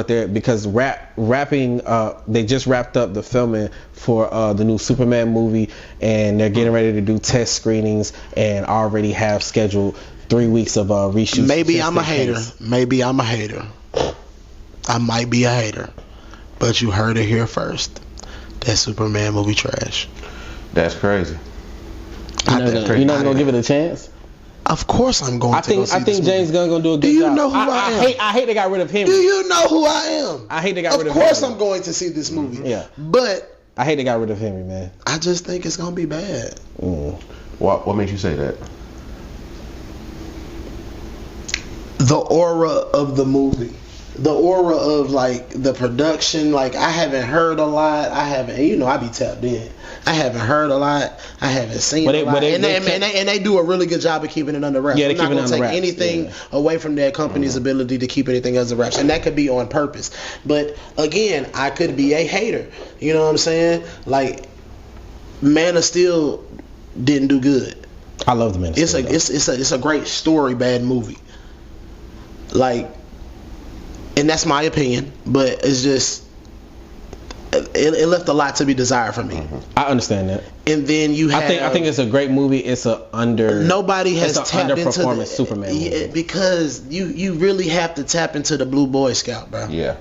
but because rapping, they just wrapped up the filming for the new Superman movie, and they're getting ready to do test screenings and already have scheduled 3 weeks of reshoots. Maybe I'm a hater. Maybe I'm a hater. I might be a hater, but you heard it here first. That Superman movie trash. That's crazy. You're not gonna give it a chance? Of course I'm going to. I think James Gunn's gonna do a good job. Do you know who I am? I hate they got rid of him. Do you know who I am? I hate they got rid of him. Of course I'm going to see this movie. Yeah. But I hate they got rid of Henry, man. I just think it's gonna be bad. What makes you say that? The aura of the movie. The aura of like the production, like I haven't heard a lot. I be tapped in. I haven't heard a lot. I haven't seen a lot. And they do a really good job of keeping it under wraps. Yeah, I'm not going to take wraps. anything away from that company's ability to keep anything under wraps, and that could be on purpose. But again, I could be a hater. You know what I'm saying? Like, Man of Steel didn't do good. I love the Man of Steel. It's a great story, bad movie. Like. And that's my opinion, but it's just it left a lot to be desired for me. I understand that. And then you have I think it's a great movie. It's nobody has tapped into the Superman movie. Because you really have to tap into the Blue Boy Scout, bro. Yeah.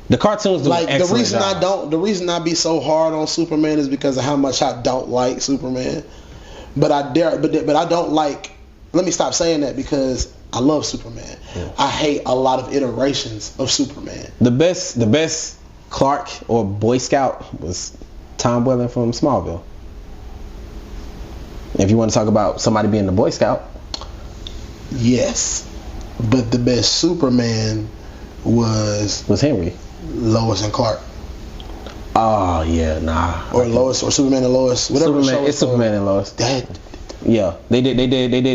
The cartoons do like an excellent job. The reason I be so hard on Superman is because of how much I don't like Superman. But I don't like. Let me stop saying that because I love Superman. Yeah. I hate a lot of iterations of Superman. The best Clark or Boy Scout was Tom Welling from Smallville. If you want to talk about somebody being the Boy Scout. Yes. But the best Superman was Henry. Lois and Clark. Oh yeah, nah. Or Lois or Superman and Lois. Whatever it's Superman and Lois. Yeah, they did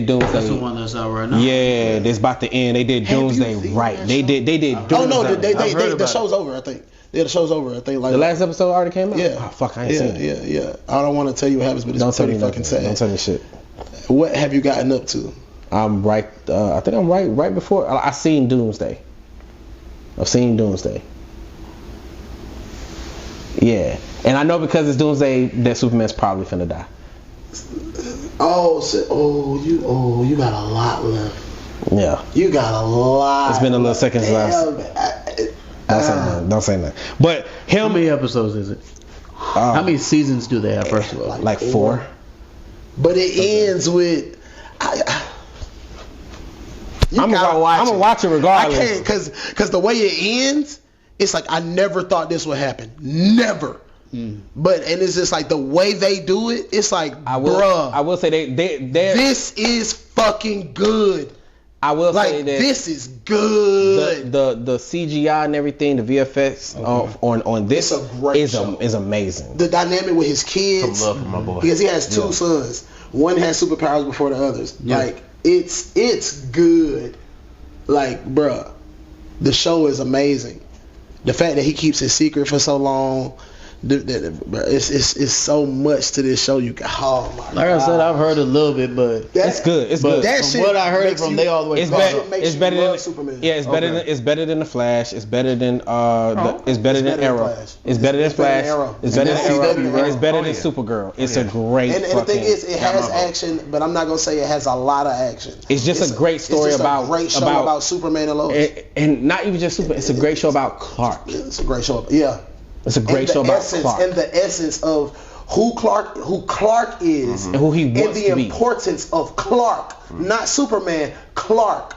Doomsday. That's the one that's out right now. Yeah, it's about to end. They did Doomsday right. They did Doomsday. Oh no, the show's over. I think. Yeah, the show's over. I think like the last episode already came out. Yeah. Oh, fuck, I ain't seen it. Yeah. I don't want to tell you what happens, but it's pretty fucking sad. Don't tell me shit. What have you gotten up to? I'm right. I think I'm right before. I seen Doomsday. I've seen Doomsday. Yeah, and I know because it's Doomsday that Superman's probably finna die. You got a lot left. Yeah. You got a lot. It's been a little seconds left. Don't say that. But how many episodes is it? How many seasons do they have, first of all? Like 4. But it ends with. I'm gonna watch it regardless. I can't because the way it ends, it's like I never thought this would happen. Never. But it's just like the way they do it, it's like, I will say they this is fucking good. I will say that this is good. The CGI and everything, the VFX on this is amazing. The dynamic with his kids, Some love for my boy. Because he has 2 sons. One has superpowers before the others. Yeah. Like it's good. Like, bruh, the show is amazing. The fact that he keeps it secret for so long. It's so much to this show. Like I said, I've heard a little bit, but it's good. It's good. That from what I heard from they all the way. It's better than Superman. Yeah, it's better than the Flash. It's better than it's better than Arrow. It's better than Flash. It's better than Arrow. And it's better than Supergirl. It's a great. And the thing is, it has action, but I'm not gonna say it has a lot of action. It's just a great story about Superman and Lois, and not even just Superman. It's a great show about Clark. It's a great show. Yeah. It's a great show about Clark. And the essence of who Clark is, and who he wants to be. And the importance of Clark, not Superman, Clark.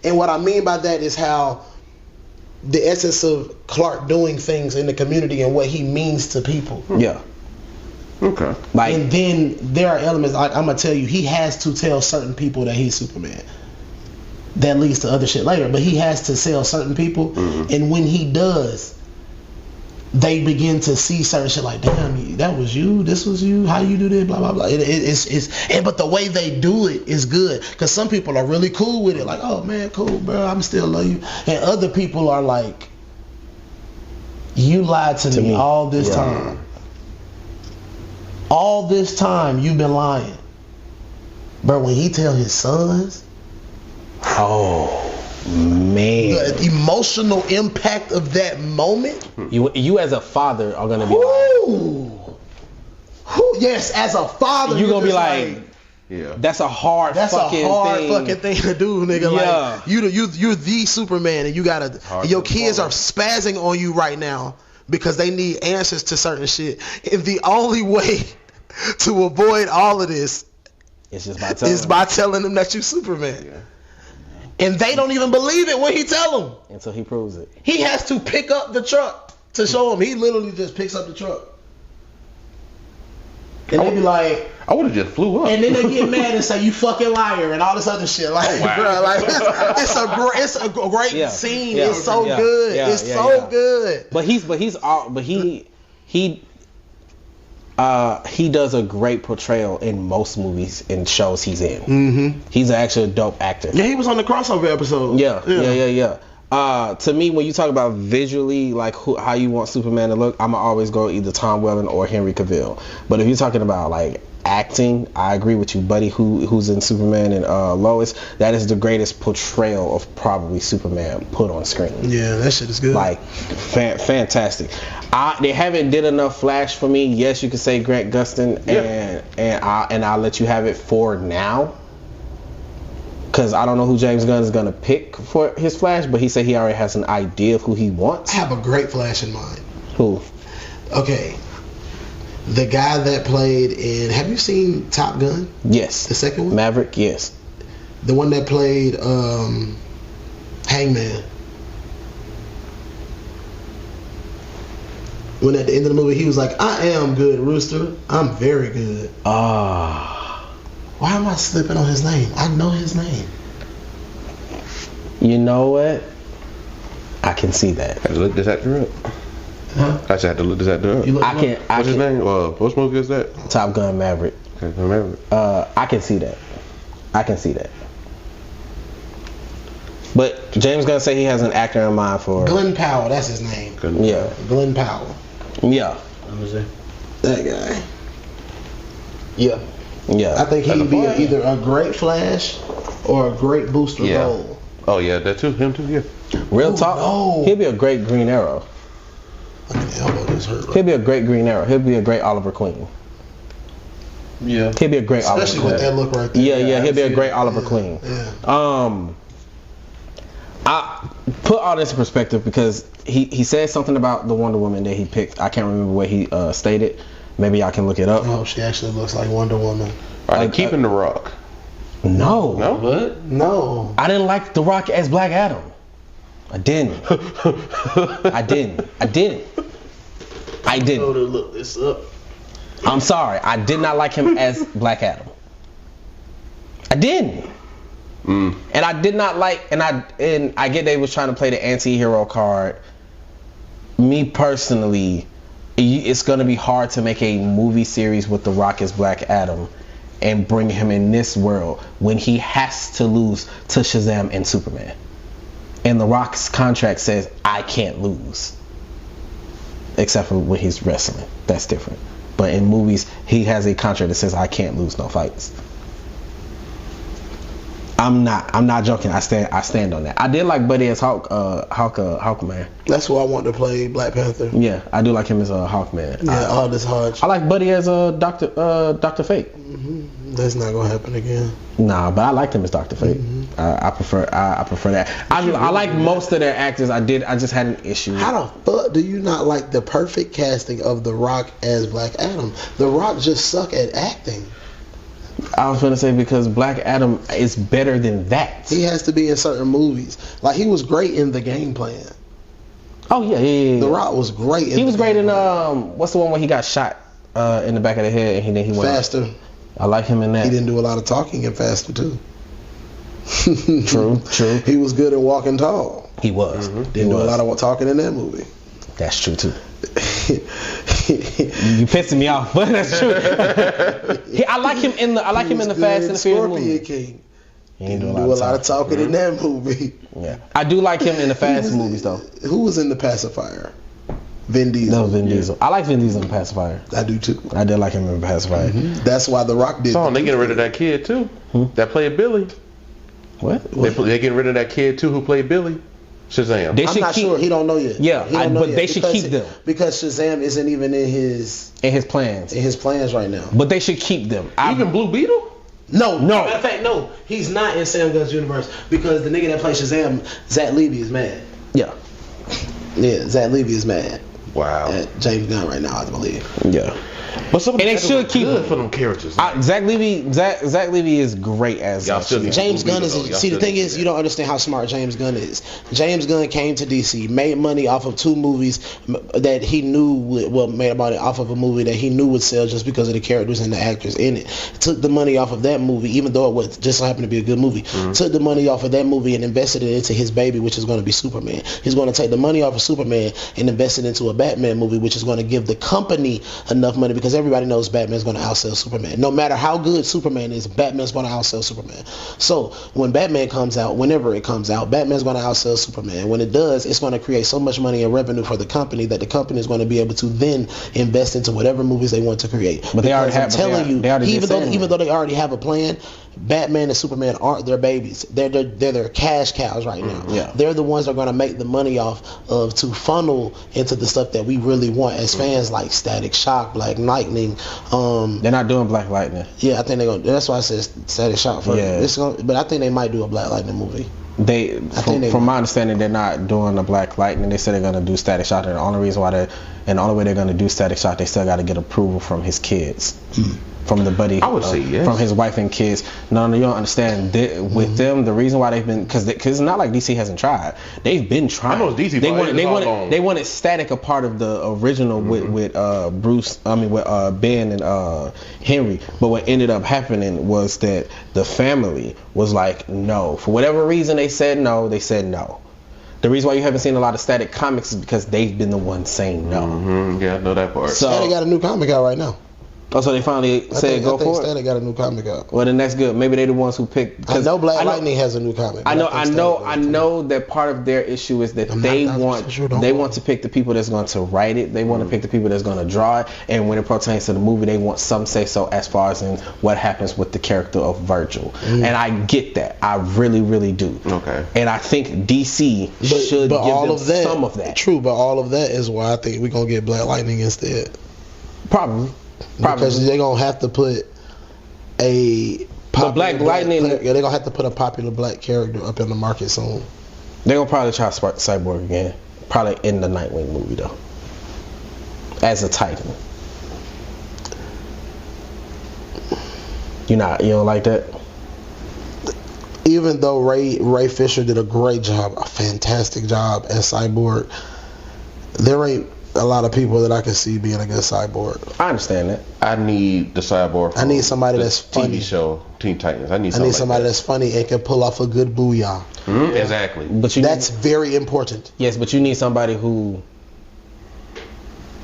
And what I mean by that is how the essence of Clark doing things in the community and what he means to people. Yeah. Okay. And then there are elements, like I'm going to tell you, he has to tell certain people that he's Superman. That leads to other shit later, but he has to sell certain people. And when he does, they begin to see certain shit like, damn, that was you, this was you, how you do this, blah blah blah. But the way they do it is good, because some people are really cool with it, like, oh man, cool, bro, I'm still love you, and other people are like, you lied to me all this time. All this time you've been lying, bro. When he tell his sons, Man, the emotional impact of that moment. you as a father are gonna be yes, as a father, you're gonna be like, yeah, that's a hard fucking thing to do, nigga. Yeah. Like you're the Superman, and you gotta. Your kids are spazzing on you right now because they need answers to certain shit, and the only way to avoid all of this is by telling them that you Superman. Yeah. And they don't even believe it when he tell them. until he proves it. He has to pick up the truck to show them. He literally just picks up the truck. And they be like, I would have just flew up. and then they get mad and say, you fucking liar and all this other shit. Like, bro, like it's a great scene. Yeah. It's so Yeah. good. Yeah. It's Yeah. so Yeah. good. But he does a great portrayal in most movies and shows he's in. Mm-hmm. He's actually a dope actor. Yeah, he was on the crossover episode. Yeah. To me, when you talk about visually, like how you want Superman to look, I'ma always go either Tom Welling or Henry Cavill. But if you're talking about like acting, I agree with you, buddy. Who's in Superman and Lois? That is the greatest portrayal of probably Superman put on screen. Yeah, that shit is good. Like fantastic. They haven't did enough Flash for me. Yes, you could say Grant Gustin, and I'll let you have it for now. Because I don't know who James Gunn is going to pick for his Flash, but he said he already has an idea of who he wants. I have a great Flash in mind. Who? Okay. The guy that played in... Have you seen Top Gun? Yes. The second one? Maverick, yes. The one that played Hangman. When at the end of the movie he was like, I am good, Rooster. I'm very good. Why am I slipping on his name? I know his name. You know what? I can see that. I had to look this actor up. Huh? I just had to look this actor up. What's his name? What movie is that? Top Gun Maverick. Okay, Maverick. I can see that. But James Gunn say he has an actor in mind for Glenn Powell, that's his name. Yeah. Glenn Powell. Yeah. That guy. Yeah. I think he'd be either a great Flash or a great Booster Gold. Oh yeah, that too. Him too. Yeah. Real talk. No. He'll be a great Green Arrow. The elbow just hurt. He'll be a great Green Arrow. He'll be a great Oliver Queen. Yeah. He'll be a great Oliver Queen. Especially with that look right there. Yeah. He'll be a great Oliver Queen. Yeah. I put all this in perspective because he said something about the Wonder Woman that he picked. I can't remember what he stated. Maybe I can look it up. Oh, she actually looks like Wonder Woman. Are they keeping The Rock? No. What? No. I didn't like The Rock as Black Adam. I didn't. I didn't. To look this up. I'm sorry. I did not like him as Black Adam. I didn't. And I did not like, and I get they was trying to play the anti-hero card. Me personally, it's going to be hard to make a movie series with The Rock as Black Adam and bring him in this world when he has to lose to Shazam and Superman. And The Rock's contract says, I can't lose. Except for when he's wrestling. That's different. But in movies, he has a contract that says, I can't lose no fights. I'm not joking. I stand on that. I did like Buddy as Hawkman. That's who I want to play Black Panther. Yeah, I do like him as Hawkman. Yeah, all this Hodge. I like Buddy as Dr. Fate. Mm-hmm. That's not gonna happen again. Nah, but I liked him as Dr. Fate. Mm-hmm. I prefer that. I like most of their actors. I just had an issue. How the fuck do you not like the perfect casting of The Rock as Black Adam? The Rock just suck at acting. I was gonna say because Black Adam is better than that. He has to be in certain movies. Like he was great in The Game Plan. Oh yeah. The Rock was great. He was great in what's the one where he got shot in the back of the head and he went Faster. I like him in that. He didn't do a lot of talking in Faster too. True. He was good at Walking Tall. He was. Didn't do a lot of talking in that movie. That's true too. You pissing me off, but that's true. I like him in the Fast and the Furious movie. King. He didn't do a lot of talking in that movie. Yeah, I do like him in the Fast movies though. Who was in The Pacifier? Vin Diesel. No, Vin Diesel. I like Vin Diesel in The Pacifier. I do too. I did like him in The Pacifier. Mm-hmm. That's why The Rock did. So they getting rid of that kid too. That played Billy. What? They getting rid of that kid too who played Billy. Shazam. I'm not sure. He don't know yet. Yeah, but they should keep them because Shazam isn't even in his plans. In his plans right now. But they should keep them. Even Blue Beetle? No. Matter of fact, no. He's not in Sam Gunn's universe because the nigga that plays Shazam, Zach Levy, is mad. Yeah. Yeah, Zach Levy is mad. Wow. At James Gunn right now, I believe. Yeah. But some of they should keep good for them characters. Zach Levy is great as James Gunn is. See, the thing is, you don't understand how smart James Gunn is. James Gunn came to DC, made money off of 2 movies that he knew made money off of a movie that he knew would sell just because of the characters and the actors in it. Took the money off of that movie, even though it was just so happened to be a good movie. Took the money off of that movie and invested it into his baby, which is going to be Superman. He's going to take the money off of Superman and invest it into a Batman movie, which is going to give the company enough money because everybody knows Batman's going to outsell Superman. No matter how good Superman is, Batman's going to outsell Superman. So when Batman comes out, whenever it comes out, Batman's going to outsell Superman. When it does, it's going to create so much money and revenue for the company that the company is going to be able to then invest into whatever movies they want to create. But they already have. Even though they already have a plan, Batman and Superman aren't their babies. They're their cash cows right now. Yeah. They're the ones that are going to make the money off of to funnel into the stuff that we really want as fans, like Static Shock, Black Lightning. They're not doing Black Lightning. Yeah, I think they're going to. That's why I said Static Shock first. Yeah. But I think they might do a Black Lightning movie. From my understanding, they're not doing a Black Lightning. They said they're going to do Static Shock. And the only way they're going to do Static Shock, they still got to get approval from his kids. From the buddy, I would say yes. From his wife and kids. No, you don't understand. With them, the reason why they've been, because it's not like DC hasn't tried. They've been trying. I know it's DC. They wanted Static a part of the original with Ben and Henry. But what ended up happening was that the family was like, no. For whatever reason, they said no. The reason why you haven't seen a lot of Static comics is because they've been the ones saying no. Yeah, I know that part. So Static got a new comic out right now. Oh, so they finally said go for it? I think Static got a new comic out. Well, then that's good. Maybe they're the ones who picked. I know Black Lightning has a new comic. I know that part of their issue is that they want to pick the people that's going to write it. They want to pick the people that's going to draw it. And when it pertains to the movie, they want some say so as far as in what happens with the character of Virgil. And I get that. I really, really do. Okay. And I think DC should give them some of that. True, but all of that is why I think we're going to get Black Lightning instead. Probably. Because they're gonna have to put a Black Lightning. They're gonna have to put a popular black character up in the market soon. They're gonna probably try Cyborg again. Probably in the Nightwing movie though, as a Titan. You don't like that? Even though Ray Fisher did a great job, a fantastic job as Cyborg, there ain't a lot of people that I can see being a good Cyborg. I understand that. I need the Cyborg. I need somebody that's funny. TV show Teen Titans. I need somebody that's funny and can pull off a good booyah. Exactly. But that's very important. Yes, but you need somebody who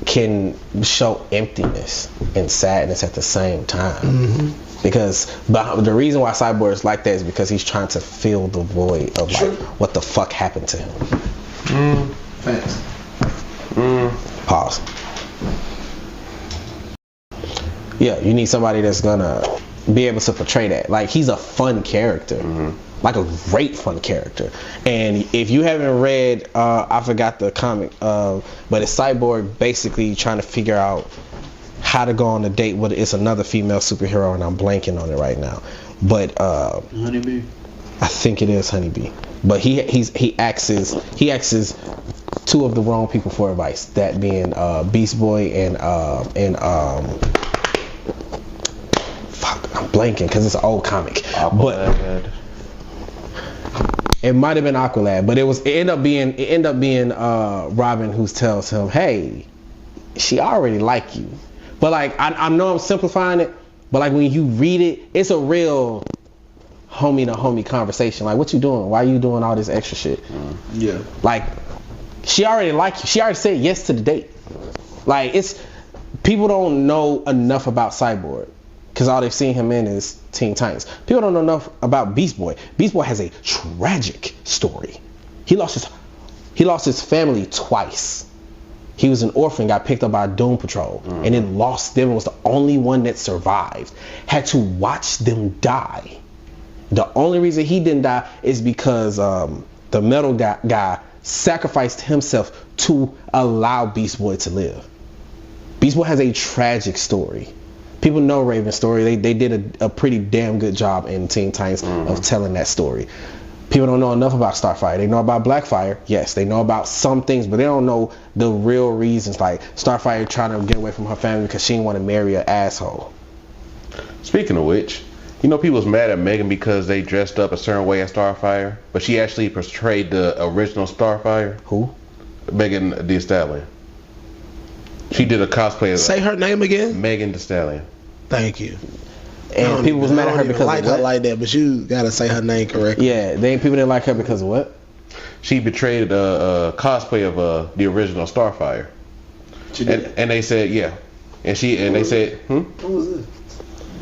can show emptiness and sadness at the same time. Because the reason why Cyborg is like that is because he's trying to fill the void of like what the fuck happened to him. Thanks. Pause. Yeah, you need somebody that's gonna be able to portray that. Like, he's a fun character, like a great fun character. And if you haven't read, I forgot the comic, but it's Cyborg basically trying to figure out how to go on a date with it's another female superhero, and I'm blanking on it right now. But Honeybee. I think it is Honeybee. But he axes 2 of the wrong people for advice. That being Beast Boy and fuck, I'm blanking because it's an old comic. Aqualad. But it might have been Aqualad, but it ended up being Robin who tells him, "Hey, she already like you." But like I know I'm simplifying it, but like when you read it, it's a real homie to homie conversation. Like, what you doing? Why are you doing all this extra shit? Yeah. Like, she already liked you. She already said yes to the date. Like, it's people don't know enough about Cyborg because all they've seen him in is Teen Titans. People don't know enough about Beast Boy. Beast Boy has a tragic story. He lost his family twice. He was an orphan, got picked up by Doom Patrol, and then lost them. Was the only one that survived. Had to watch them die. The only reason he didn't die is because the metal guy sacrificed himself to allow Beast Boy to live. Beast Boy has a tragic story. People know Raven's story. They did a pretty damn good job in Teen Titans of telling that story. People don't know enough about Starfire. They know about Blackfire. Yes, they know about some things, but they don't know the real reasons. Like Starfire trying to get away from her family because she didn't want to marry an asshole. Speaking of which, you know, people was mad at Megan because they dressed up a certain way as Starfire, but she actually portrayed the original Starfire. Who? Megan Thee Stallion. She did a cosplay of... Say her name again? Megan Thee Stallion. Thank you. And people was mad at her because like of what? her like that, but you gotta say her name correctly. Yeah, people didn't like her because of what? She betrayed a cosplay of the original Starfire. And they said, yeah. And they said, What was it?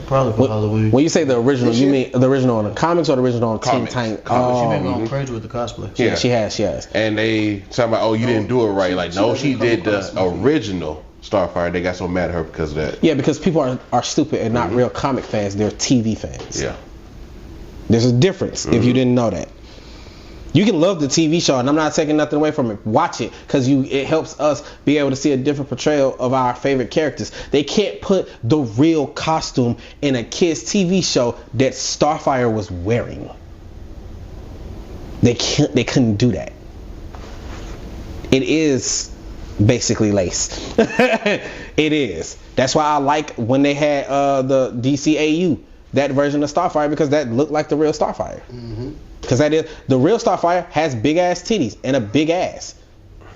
Probably for Halloween. When you say the original, you mean the original in the comics or the original in Teen Titans? She been going crazy with the cosplay. Yeah, she has. And they talking about, oh, you didn't do it right. Like, no, she did the original Starfire. They got so mad at her because of that. Yeah, because people are stupid and not real comic fans. They're TV fans. Yeah. There's a difference if you didn't know that. You can love the TV show, and I'm not taking nothing away from it. Watch it, because it helps us be able to see a different portrayal of our favorite characters. They can't put the real costume in a kid's TV show that Starfire was wearing. They couldn't do that. It is basically lace. It is. That's why I like when they had the DCAU, that version of Starfire, because that looked like the real Starfire. Because that is, the real Starfire has big ass titties and a big ass,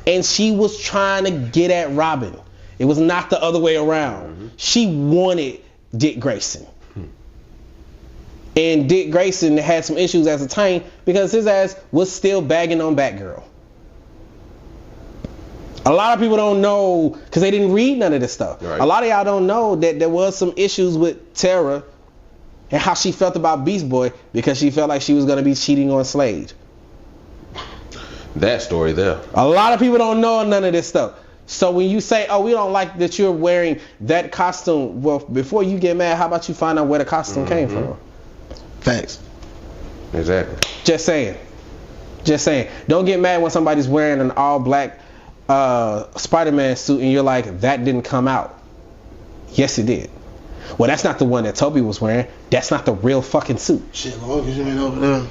and she was trying to get at Robin. It was not the other way around. She wanted Dick Grayson, and Dick Grayson had some issues as a teen because his ass was still bagging on Batgirl. A lot of people don't know because they didn't read none of this stuff. Right. A lot of y'all don't know that there was some issues with Tara and how she felt about Beast Boy because she felt like she was going to be cheating on Slade. That story there. A lot of people don't know none of this stuff. So when you say, oh, we don't like that you're wearing that costume, well, before you get mad, how about you find out where the costume came from? Facts. Exactly. Just saying. Don't get mad when somebody's wearing an all black Spider-Man suit and you're like, that didn't come out. Yes, it did. Well, that's not the one that Toby was wearing. That's not the real fucking suit. Shit, long as you ain't over there.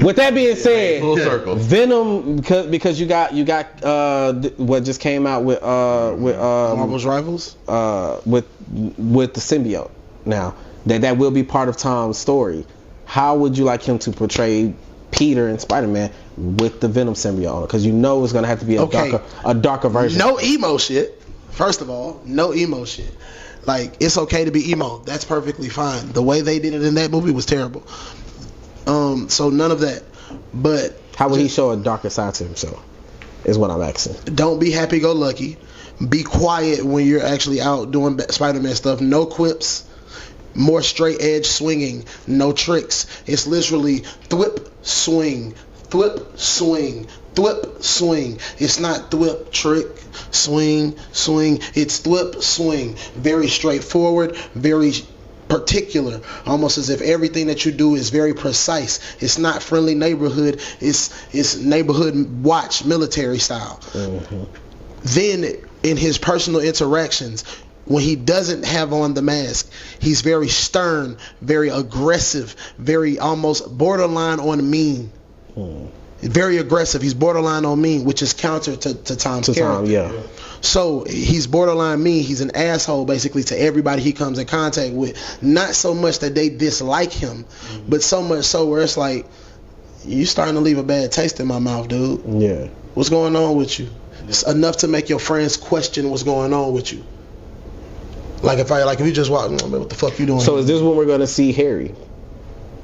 With that being said, full circle. Venom, because you got what just came out with Marvel's Rivals, with the symbiote. Now that will be part of Tom's story. How would you like him to portray Peter and Spider-Man with the Venom symbiote? Because you know it's gonna have to be a darker version. No emo shit. First of all, no emo shit. Like, it's okay to be emo. That's perfectly fine. The way they did it in that movie was terrible. So none of that. But how would he show a darker side to himself? Is what I'm asking. Don't be happy-go-lucky. Be quiet when you're actually out doing Spider-Man stuff. No quips. More straight edge swinging. No tricks. It's literally thwip, swing, thwip, swing, thwip, swing. It's not thwip, trick, swing, swing. It's thwip, swing. Very straightforward, very particular, almost as if everything that you do is very precise. It's not friendly neighborhood. It's neighborhood watch, military style. Then in his personal interactions, when he doesn't have on the mask, he's very stern, very aggressive, very almost borderline on mean. Very aggressive. He's borderline on mean, which is counter to Tom's character. Tom, yeah. So he's borderline mean. He's an asshole basically to everybody he comes in contact with. Not so much that they dislike him, but so much so where it's like, you starting to leave a bad taste in my mouth, dude. Yeah. What's going on with you? It's enough to make your friends question what's going on with you. Like if you just walk, what the fuck you doing? So is this when we're gonna see Harry?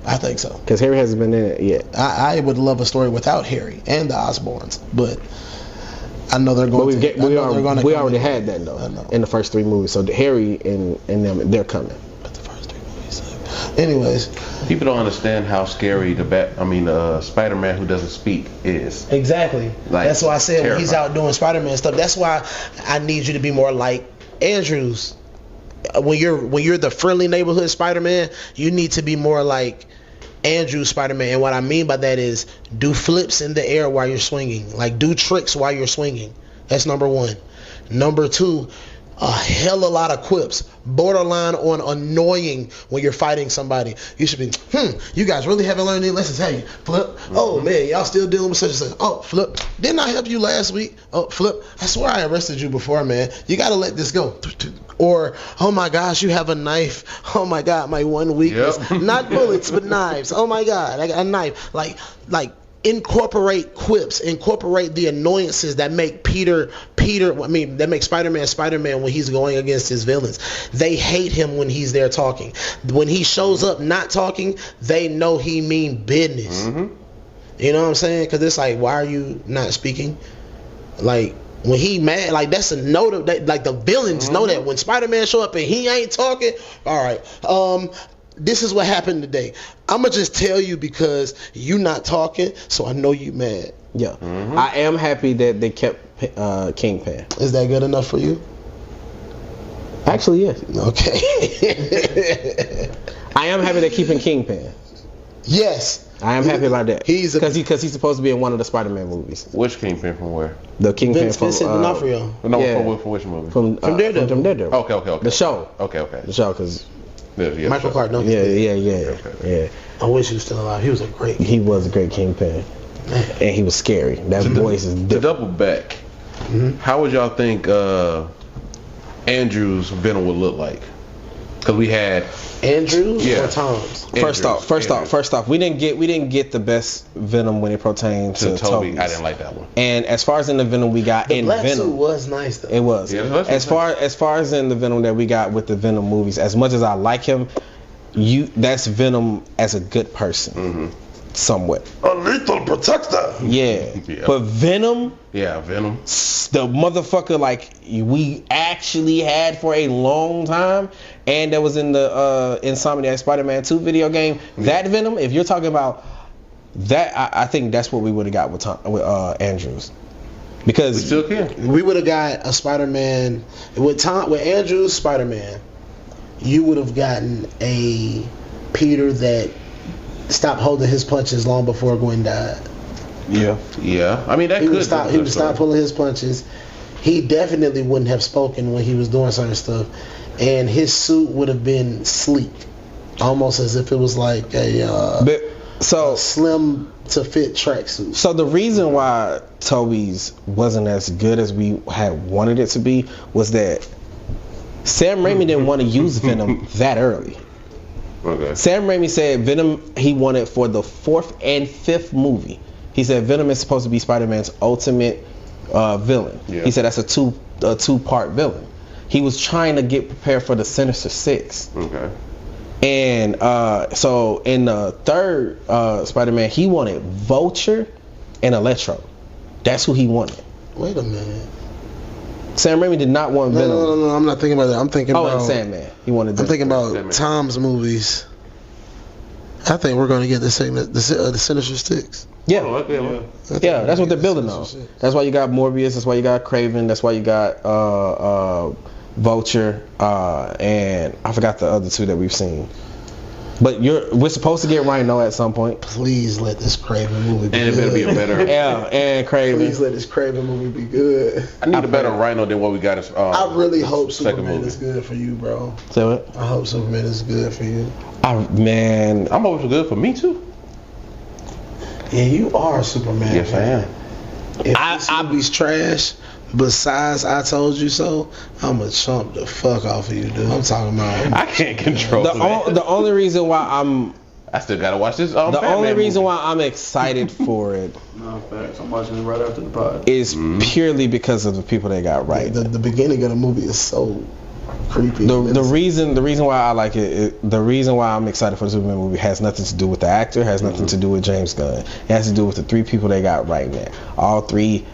I think so. Because Harry hasn't been in it yet. I would love a story without Harry and the Osborns, but I know they're going to. We already had that though in the first 3 movies. So Harry and them, they're coming. But the first 3 movies. Anyways, people don't understand how scary Spider-Man who doesn't speak is. Exactly. Like, that's why I said terrifying. When he's out doing Spider-Man stuff. That's why I need you to be more like Andrews. when you're the friendly neighborhood Spider-Man, you need to be more like Andrew Spider-Man. And what I mean by that is do flips in the air while you're swinging. Like do tricks while you're swinging. That's number one. Number two, a hell of a lot of quips, borderline on annoying when you're fighting somebody. You should be, you guys really haven't learned any lessons, have you? Flip. Oh man, y'all still dealing with such and such. Oh, Flip. Didn't I help you last week? Oh, Flip. I swear I arrested you before, man. You gotta let this go. Or, oh my gosh, you have a knife. Oh my God, my one weakness. Yep. Not bullets, but knives. Oh my God, I got a knife. Like. Incorporate quips, incorporate the annoyances that make that make Spider-Man when he's going against his villains. They hate him when he's there talking. When he shows up not talking, they know he mean business. Mm-hmm. You know what I'm saying? Because it's like, why are you not speaking? Like, when he mad, like that's a note of that. Like the villains know that when Spider-Man show up and he ain't talking. All right, this is what happened today. I'ma just tell you because you not talking, so I know you mad. Yeah, I am happy that they kept Kingpin. Is that good enough for you? Actually, yes. Okay. I am happy they're keeping Kingpin. Yes. I am happy about that. Because he's supposed to be in one of the Spider-Man movies. Which Kingpin from where? The Kingpin from Vincent D'Onofrio. No, yeah. from which movie? From Daredevil. From Daredevil. Okay. The show. Okay. The show, because Michael Clark. No. Yeah. I wish he was still alive. He was a great Kingpin, and he was scary. That voice is different. To double back, how would y'all think Andrew's Venom would look like? Because we had Andrews or Tom's. First off, we didn't get the best Venom when it pertained to Tobey. I didn't like that one. And as far as in the Venom we got the in black Venom, suit was nice though. It was. Yeah, as far as in the Venom that we got with the Venom movies, as much as I like him, that's Venom as a good person. Somewhat. A lethal protector. Yeah. But Venom. Yeah, Venom. The motherfucker like we actually had for a long time, and that was in the Insomniac Spider-Man 2 video game. That Venom, if you're talking about that, I think that's what we would have got with Andrews. Because we still can. We would have got a Spider-Man with Andrews Spider-Man. You would have gotten a Peter that stopped holding his punches long before Gwen died. Yeah. I mean, he would stop pulling his punches. He definitely wouldn't have spoken when he was doing certain stuff, and his suit would have been sleek, almost as if it was like a slim to fit tracksuit. So the reason why Tobey's wasn't as good as we had wanted it to be was that Sam Raimi didn't want to use Venom that early. Okay. Sam Raimi said Venom he wanted for the 4th and 5th movie. He said Venom is supposed to be Spider-Man's ultimate villain. Yeah. He said that's a two-part villain. He was trying to get prepared for the Sinister Six. Okay. And so in the 3rd Spider-Man, he wanted Vulture and Electro. That's who he wanted. Wait a minute. Sam Raimi did not want Venom. No, I'm not thinking about that. I'm thinking about and Sandman. He wanted. I'm thinking about Tom's movies. I think we're going to get the Sinister Six. Yeah. That's what they're building on. That's why you got Morbius. That's why you got Kraven. That's why you got Vulture. And I forgot the other 2 that we've seen. But we're supposed to get Rhino at some point. Please let this Kraven movie be good. And it better be a better. And Kraven. Please let this Kraven movie be good. I need a better Rhino than what we got. I really hope Superman is good for you, bro. Say what? I hope Superman is good for you. I'm hoping it's good for me too. Yeah, you are Superman. Yes, man. If this movie's trash, besides I Told You So, I'm gonna chomp the fuck off of you, dude. I'm talking about. I can't control the only reason why I still gotta watch this. The only reason why I'm excited for it. No facts. I'm watching it right after the pod. Is purely because of the people they got right. The beginning of the movie is so creepy. The reason why I like it, the reason why I'm excited for the Superman movie has nothing to do with the actor, has nothing to do with James Gunn. It has to do with the 3 people they got right now. All 3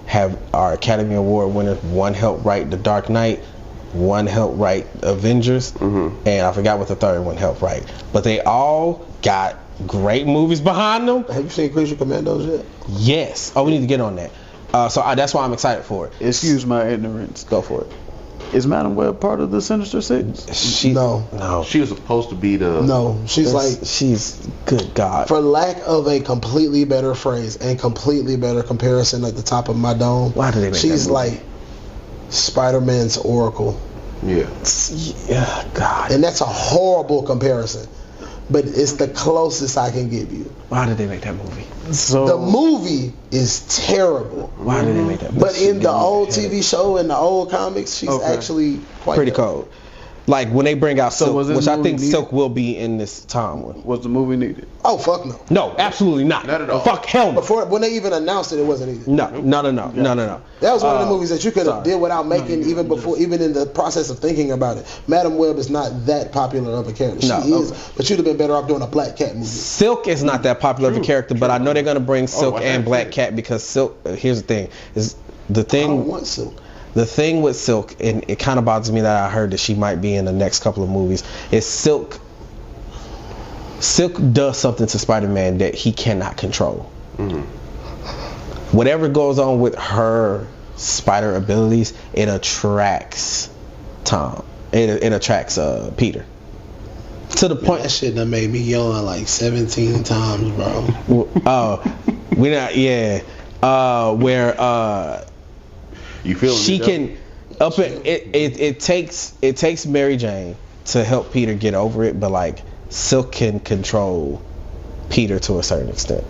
are Academy Award winners. One helped write The Dark Knight, one helped write Avengers, and I forgot what the 3rd one helped write. But they all got great movies behind them. Have you seen Creature Commandos yet? Yes. Oh, we need to get on that. So that's why I'm excited for it. Excuse my ignorance. Go for it. Is Madam Web part of the Sinister Six? No. She was supposed to be the. No, she's good God. For lack of a completely better phrase and completely better comparison at the top of my dome. Why do they make she's that movie? like Spider-Man's Oracle. Yeah. Yeah, God. And that's a horrible comparison. But it's the closest I can give you. Why did they make that movie? The movie is terrible. Why did they make that movie? But in the old TV show and the old comics, she's actually quite pretty good. cold. Like when they bring out Silk, was this which I movie think needed? Silk will be in this time one. Was the movie needed? Oh, fuck no. No, absolutely not. Not at all. Fuck hell no. Before, when they even announced it wasn't either. No. That was one of the movies that you could have sorry. did without making even in the process of thinking about it. Madam Web is not that popular of a character. She is, but you'd have been better off doing a Black Cat movie. Silk is not that popular of a character, but I know they're gonna bring Silk and Black Cat because Silk. Here's the thing: is the I thing. don't want Silk. The thing with Silk, and it kind of bothers me that I heard that she might be in the next couple of movies, is Silk does something to Spider-Man that he cannot control. Whatever goes on with her spider abilities, it attracts Tom. It attracts Peter. To the point. That shit done made me yawn like 17 times, bro. We're not. Yeah. Where. You feel she can up it takes Mary Jane to help Peter get over it, but like Silk can control Peter to a certain extent.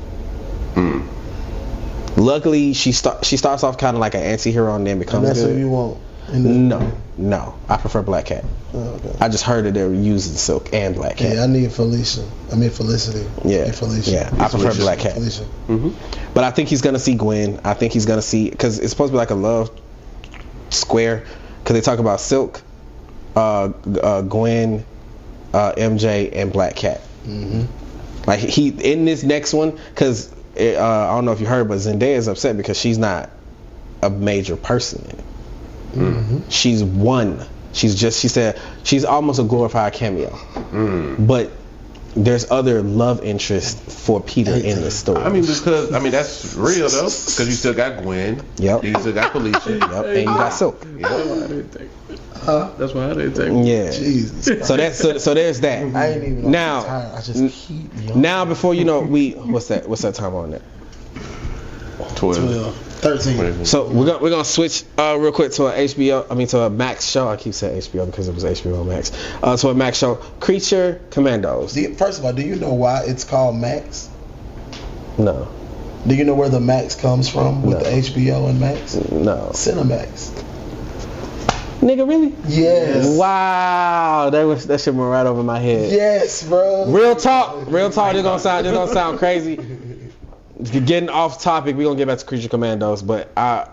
Luckily she starts off kind of like an anti-hero and then becomes And that's good. what you want. No, I prefer Black Cat. Oh, okay. I just heard that they were using Silk and Black Cat. Yeah, I need Felicity. Yeah, And Felicia. yeah, I prefer Black Cat. Felicia. But I think he's gonna see Gwen. I think he's gonna see, because it's supposed to be like a love square, because they talk about Silk, Gwen, MJ, and Black Cat. Like he in this next one, because I don't know if you heard, but Zendaya is upset because she's not a major person in it. She's one. She said she's almost a glorified cameo. But there's other love interest for Peter in the story. I mean, that's real though, because you still got Gwen. Yep. You still got Felicia. Yep. And you got Silk. That's why I didn't take. Yeah. Jesus. So there's that. I ain't even Now, tired. I just keep yawning. Now before you know, what's that time on there? 12. 13. So we're gonna switch real quick to a Max show. I keep saying HBO because it was HBO Max. To a Max show, Creature Commandos. First of all, do you know why it's called Max? No. Do you know where the Max comes from with No. the HBO and Max? No. Cinemax. Nigga, really? Yes. Wow, that shit went right over my head. Yes, bro. Real talk. This gonna sound crazy. Getting off topic, we're gonna get back to Creature Commandos, but I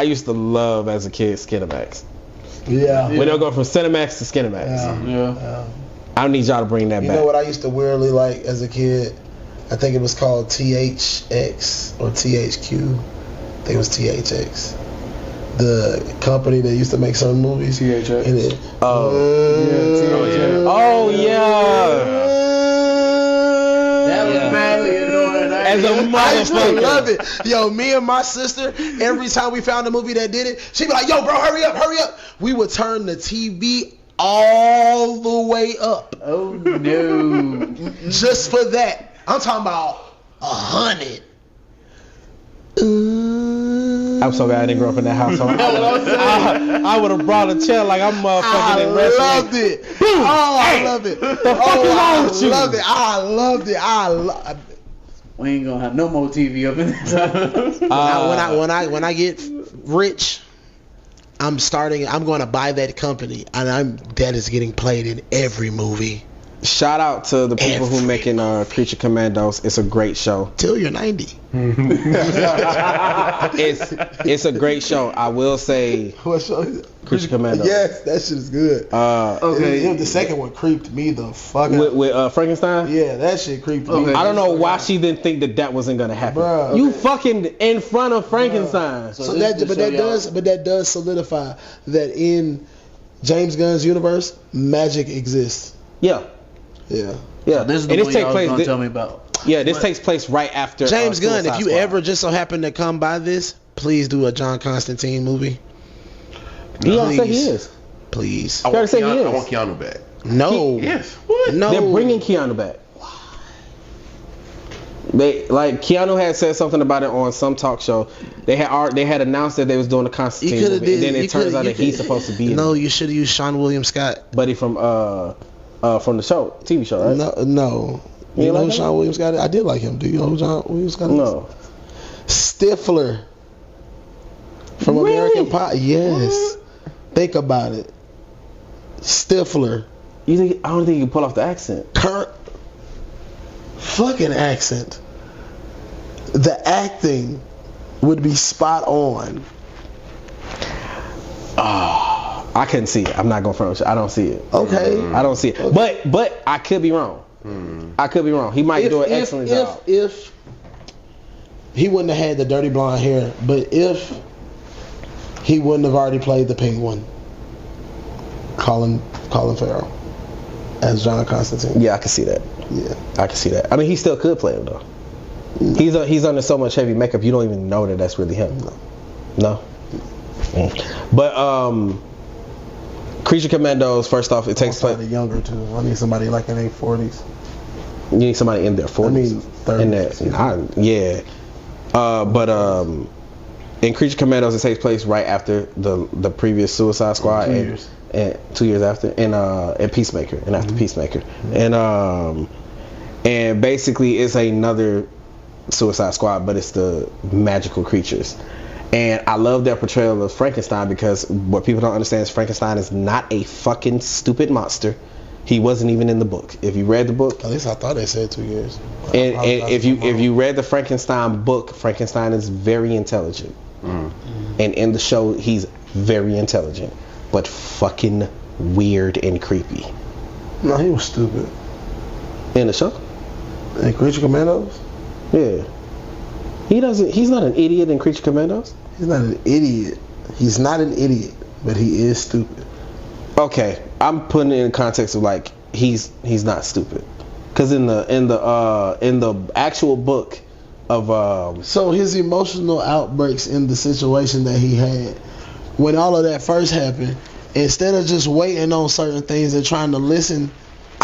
used to love as a kid Skinemax. Yeah. When they'll go from Cinemax to Skinemax. Yeah. I need y'all to bring that You back. know what I used to weirdly like as a kid? I think it was called THX or THQ. I think it was THX. The company that used to make certain movies. THX. And it, Oh yeah. That was badly annoying. As a I used to motherfucker. love it. Yo, me and my sister, every time we found a movie that did it, she'd be like, yo, bro, hurry up. We would turn the TV all the way up. Oh no. Just for that. I'm talking about 100. I'm so glad I didn't grow up in that household. I would have brought a chair like I'm motherfucking in wrestling. Loved it. I love it. The fuck is wrong with you? I loved it. We ain't gonna have no more TV up in this house. When I get rich, I'm going to buy that company, and that is getting played in every movie. Shout out to the people who making Creature Commandos. It's a great show. Till you're 90. It's a great show. I will say What show is it? Creature Commandos. Yes, that shit is good. Okay. The second one creeped me the fuck out. With Frankenstein. Yeah, that shit creeped me. Okay. I don't know why she didn't think that wasn't gonna happen. Bruh, You okay. fucking in front of Frankenstein. So that does solidify that in James Gunn's universe, magic exists. Yeah. Yeah. Yeah. This is the And one y'all was gonna tell me about. Yeah, this takes place right after James Gunn, if you Suicide ever just so happen to come by this, please do a John Constantine movie. Squad. He already said he Please. is. please. I You already said he is. want Keanu back. No. Yes. What? No. They're bringing Keanu back. They Keanu had said something about it on some talk show. They had announced that they was doing a Constantine movie, and then it turns out that he's supposed to be in No, it. you should have used Sean William Scott. Buddy from the show, TV show, right? No. You You know like who him? Sean William Scott is? I did like him. Do you know who Sean William Scott is? No. Stifler from Really? American Pie. Yes. Think about it. Stifler. I don't think you can pull off the accent. Kurt. Fucking accent. The acting would be spot on. I couldn't see it. I'm not going front. I don't see it. Okay. I don't see it. Okay. But I could be wrong. I could be wrong. He might do an excellent job. If he wouldn't have had the dirty blonde hair, but if he wouldn't have already played the Penguin, Colin Farrell as John Constantine. Yeah, I can see that. Yeah. I can see that. I mean, he still could play him though. He's under so much heavy makeup, you don't even know that that's really him. No. But Creature Commandos. First off, it takes place. Younger too. I need somebody like in their 40s. You need somebody in their 40s. I mean 30s. Yeah. But in Creature Commandos, it takes place right after the previous Suicide Squad. 2 years. And 2 years after, and Peacemaker, and after Peacemaker, and basically it's another Suicide Squad, but it's the magical creatures. And I love their portrayal of Frankenstein, because what people don't understand is Frankenstein is not a fucking stupid monster. He wasn't even in the book. If you read the book, At least I thought they said 2 years. and if you read the Frankenstein book, Frankenstein is very intelligent, and in the show he's very intelligent, but fucking weird and creepy. No, he was stupid. In the show, In Creature Commandos, yeah, he's not an idiot in Creature Commandos. he's not an idiot. He's not an idiot, but he is stupid. Okay, I'm putting it in context of like he's not stupid, because in the actual book of So his emotional outbreaks in the situation that he had when all of that first happened, instead of just waiting on certain things and trying to listen to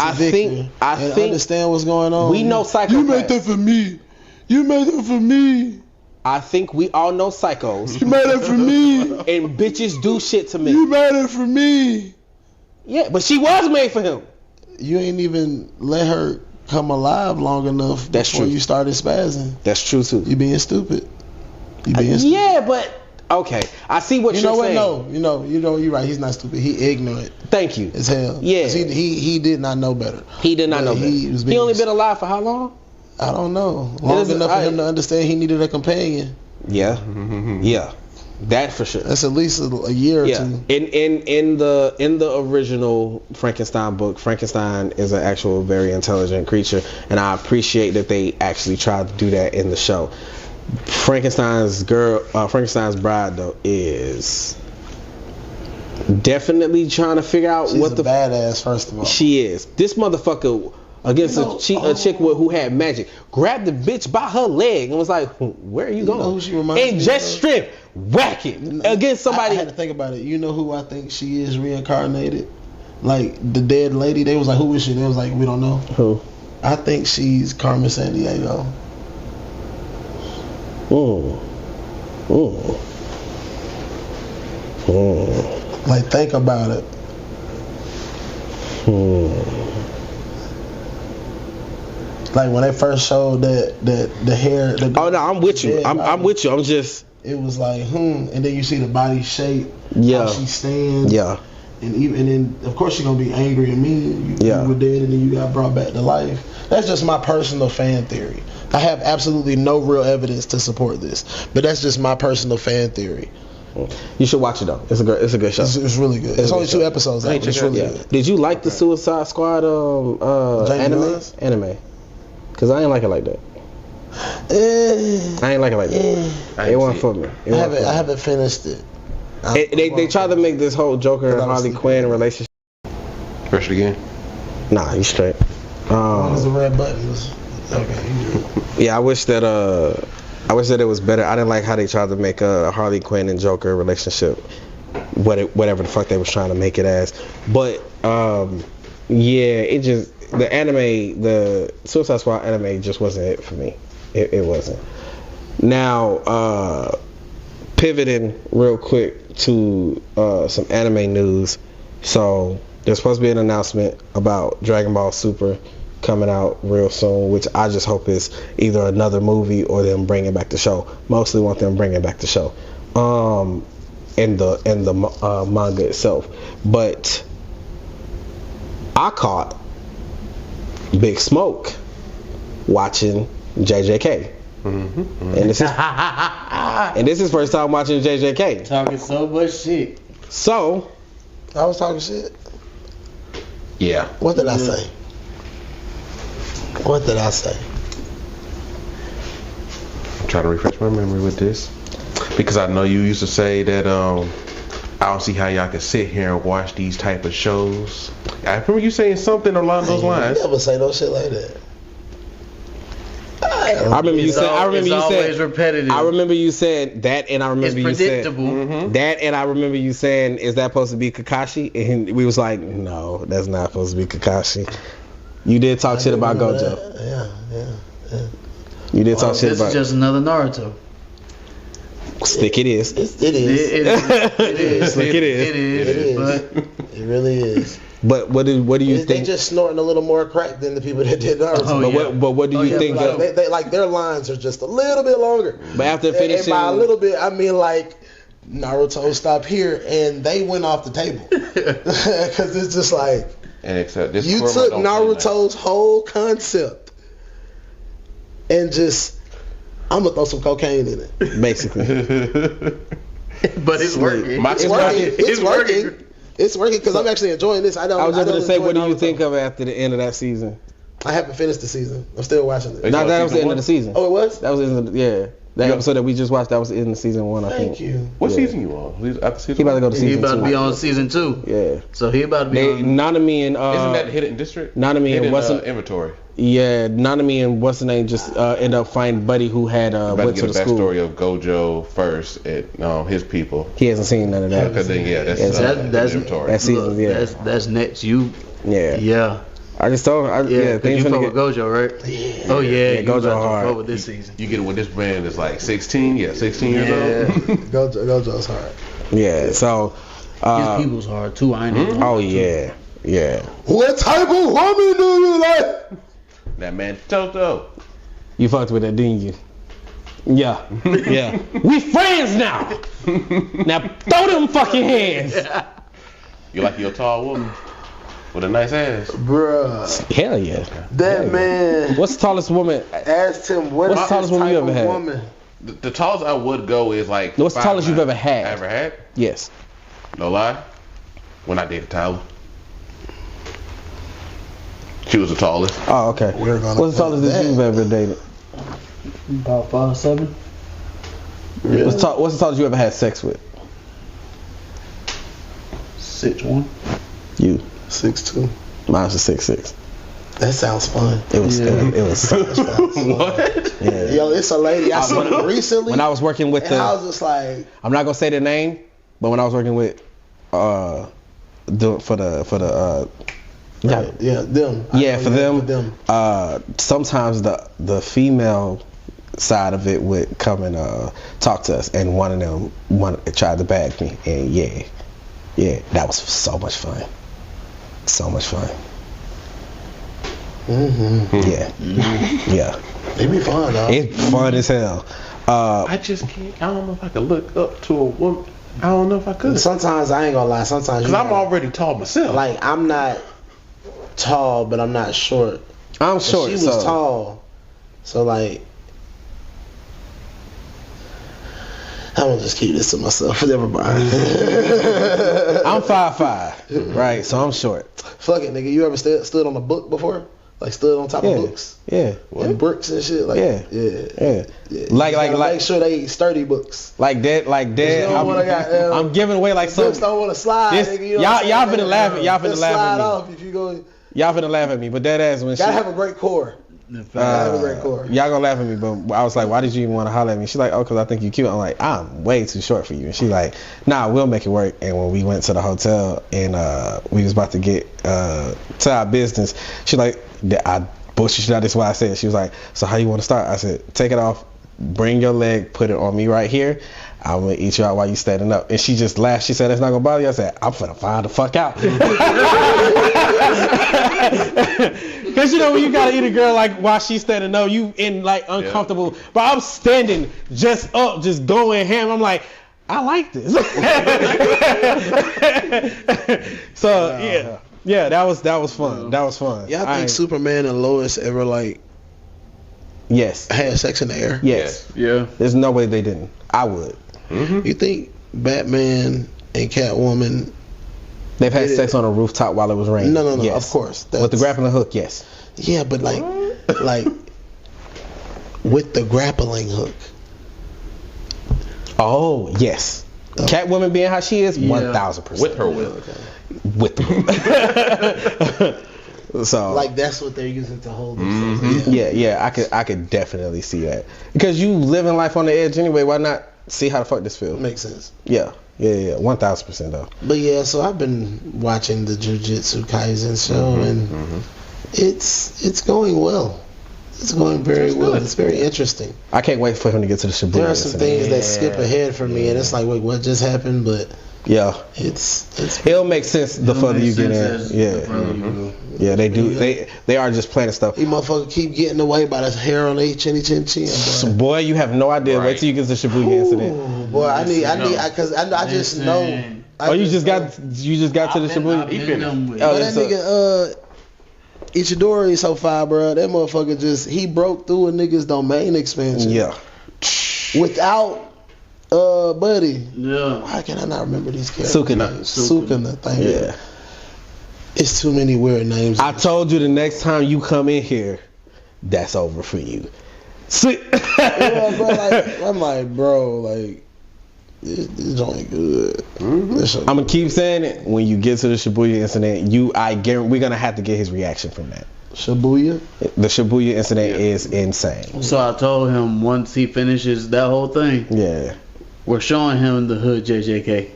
I Victor think understand what's going on. we know psychopaths. You made that for me. You made that for me. I think we all know psychos, You made that for me. and bitches do shit to me. You made it for me. Yeah, but she was made for him. You ain't even let her come alive long enough That's before true. you started spazzing. That's true too. You being stupid. You being stupid. Yeah, but okay, I see what You you're know what? saying. No, you're right. He's not stupid. He ignorant Thank you. as hell. Yeah. 'Cause he did not know better. He did not But know that. he was He being- only been alive for how long? I don't know. Long is- enough for I- him to understand he needed a companion. Yeah, yeah, that for sure. That's at least a year or Yeah, two. in the original Frankenstein book, Frankenstein is an actual very intelligent creature, and I appreciate that they actually tried to do that in the show. Frankenstein's bride though is definitely trying to figure out She's what a the badass, first of all. she is. This motherfucker against a chick who had magic grabbed the bitch by her leg and was like, "Where are you going?" know who she reminds and me just of? strength whack it against somebody. I had to think about it. You know who I think she is reincarnated? Like the dead lady. They was like, who is she? They was like, we don't know. Who? I think she's Carmen Sandiego. Like, think about it. Like when they first showed that the hair. Oh no, I'm with you. I'm with you. I'm just. It was like, and then you see the body shape. Yeah. How she stands. Yeah. And then of course you're gonna be angry at me. Yeah. You were dead and then you got brought back to life. That's just my personal fan theory. I have absolutely no real evidence to support this, but that's just my personal fan theory. You should watch it though. It's a good show. It's really good. It's only 2 episodes out. It's really good. Did you like the Suicide Squad anime? Cause I ain't like it like that. I ain't like it like that. It wasn't for me. I haven't finished it. They tried to make this whole Joker and Harley Quinn relationship. Press it again. Nah, you straight. As long as the red button was okay. Yeah, I wish that it was better. I didn't like how they tried to make a Harley Quinn and Joker relationship whatever the fuck they was trying to make it as. But yeah, it just the Suicide Squad anime just wasn't it for me. It wasn't. Now pivoting real quick to some anime news. So there's supposed to be an announcement about Dragon Ball Super coming out real soon, which I just hope is either another movie or them bringing back the show. Mostly want them bringing back the show. In the manga itself, but I caught Big Smoke watching JJK, and this is first time watching JJK. Talking so much shit. So I was talking shit. Yeah. What did I say? What did I say? I'm trying to refresh my memory with this. Because I know you used to say that I don't see how y'all can sit here and watch these type of shows. I remember you saying something along those lines. You never say no shit like that. I remember you said. I remember you said. Repetitive. I remember you said that, and I remember you said predictable. that, and I remember you saying, "Is that supposed to be Kakashi?" And we was like, "No, that's not supposed to be Kakashi." You did talk shit about Gojo. Yeah. You did talk shit this about. This is just another Naruto. Stick it is. It is. It is. Stick it is. It is. But it really is. But what do you think? They just snorting a little more crack than the people that did Naruto. But what do you think? Like, they like their lines are just a little bit longer. But after finishing, and by a little bit, I mean like Naruto stopped here and they went off the table because it's just like and except this you took Naruto's whole concept and just I'm gonna throw some cocaine in it, basically. But it's working. It's working because I'm actually enjoying this. I was just gonna say, what do you think of after the end of that season? I haven't finished the season. I'm still watching it. No, that was the end of the season. Oh, it was? That was in the, yeah. That episode that we just watched, that was in season 1, I think. Thank you. What season you on? After season he about to go to season 2. He about to be on season 2. Yeah. So he about to be on. Nanami and isn't that Hidden District? Nanami and what's inventory. Yeah, Nanami and what's the name just end up finding Buddy who had went to the school. About to get a backstory of Gojo first and his people. He hasn't seen none of that. Okay, then that's inventory. That's season, That's next. Yeah. I just told him, things you fuck with Gojo, right? Yeah. Oh yeah, Gojo hard. Fuck with this season. You get it when this man is like 16, 16 years old. Gojo's hard. Yeah, so his people's hard too. I ain't. Oh yeah. What type of woman do you like? That man Toto. You fucked with that, didn't you? Yeah. We friends now. Now throw them fucking hands. You like your tall woman with a nice ass? Bruh. Hell yeah. That man. What's the tallest woman? Asked him what's the tallest woman you ever had? Woman? The tallest I would go is like. What's the tallest you've ever had? Ever had? Yes. No lie. When I dated Tyler. She was the tallest. Oh, okay. What's the tallest that you've ever dated? About 5'7". Really? What's the tallest you ever had sex with? 6'1". You? 6'2". Mine's a 6'6". That sounds fun. It was. It was. What? Yeah. Yo, it's a lady I saw recently. When I was working with I was just like. I'm not gonna say the name, but when I was working with, for the. Yeah, them. Yeah, for them. Sometimes the female side of it would come and talk to us, and one of them tried to bag me, and yeah, that was so much fun. So much fun. Mm-hmm. Yeah. It be fun, dog. It's fun as hell. I just can't. I don't know if I could look up to a woman. I don't know if I could. Sometimes I ain't gonna lie. Sometimes because I'm already tall myself. Like I'm not tall, but I'm not short. I'm short. She was tall, so like I'm gonna just keep this to myself. Never mind. I'm 5'5", right? So I'm short. Fuck it, nigga. You ever stood on a book before? Like stood on top of books? Yeah. And bricks and shit? Like, yeah. Like make sure they sturdy books. Like that. I'm giving away like some. Books don't want to slide. Nigga, you know y'all finna laugh. Y'all finna laugh at me. Off if you go. Y'all finna laugh at me, but that ass when gotta have a great core. Have a great core. Y'all gonna laugh at me, but I was like, why did you even want to holler at me? She's like, oh, because I think you cute. I'm like, I'm way too short for you. And she's like, nah, we'll make it work. And when we went to the hotel and we was about to get to our business, she's like, I bullshit out. This is what I said. She was like, so how you want to start? I said, take it off, bring your leg, put it on me right here. I'm gonna eat you out while you standing up. And she just laughed. She said, it's not gonna bother you. I said, I'm finna find the fuck out. Cause you know when you gotta eat a girl like while she's standing up, you in like uncomfortable. Yeah. But I'm standing just up, just going ham. I'm like, I like this. So yeah, that was fun. That was fun. Y'all think Superman and Lois ever like? Yes. Had sex in the air? Yes. Yeah. There's no way they didn't. I would. Mm-hmm. You think Batman and Catwoman? They've had sex on a rooftop while it was raining. No. Yes. Of course. With the grappling hook, yes. Yeah, but like with the grappling hook. Oh yes. Catwoman being how she is, 1000%. With her will. With the hook. So like that's what they're using to hold themselves. Mm-hmm. Yeah. I could definitely see that because you living life on the edge anyway. Why not see how the fuck this feels? Makes sense. Yeah. 1000% though. But yeah, so I've been watching the Jujutsu Kaisen show and it's going well. It's going very well. It's very interesting. I can't wait for him to get to the Shibuya. There are some things that skip ahead for me, and it's like, wait, what just happened? But yeah, it'll make sense the further you get in. Yeah, they do. They are just planning stuff. These motherfuckers keep getting away by the hair on their chinny chin chin. Boy, you have no idea. Right. Wait till you get to the Shibuya incident. Boy, I just know. You just got to the Shibuya. That nigga Ichidori so far, bro. That motherfucker he broke through a nigga's domain expansion. Yeah. Without buddy. Yeah. Why can I not remember these characters? Sukuna. Thank you. Yeah. It's too many weird names. I told you the next time you come in here, that's over for you. Yeah, bro. I'm like, bro, like. It's only good. I'm gonna keep saying it. When you get to the Shibuya incident, I guarantee we're gonna have to get his reaction from that. Shibuya? The Shibuya incident is insane. So I told him once he finishes that whole thing, we're showing him the hood JJK.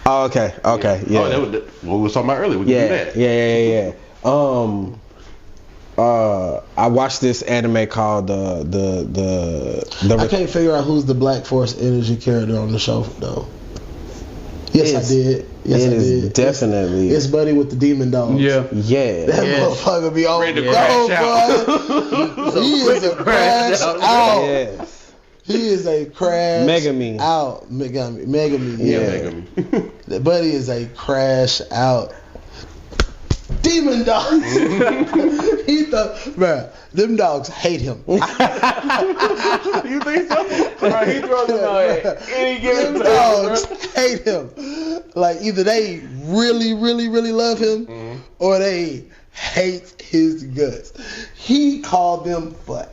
Oh, okay, yeah. Oh, that was what we were talking about earlier. We can do that. Yeah. I watched this anime called the I can't figure out who's the Black Force energy character on the show though. Yes, I did. Yes, I did. Definitely. It's Buddy with the demon dogs. Yeah. That motherfucker be on ready to crash out. He is a crash out. Yes. He is a crash Megami. out. Megami. Yeah. Megami. Buddy is a crash out. Demon dogs. Bruh, them dogs hate him. You think so? Bro, he throws them out at any given time. Them dogs hate him. Like either they really, really, really love him, or they hate his guts. He called them for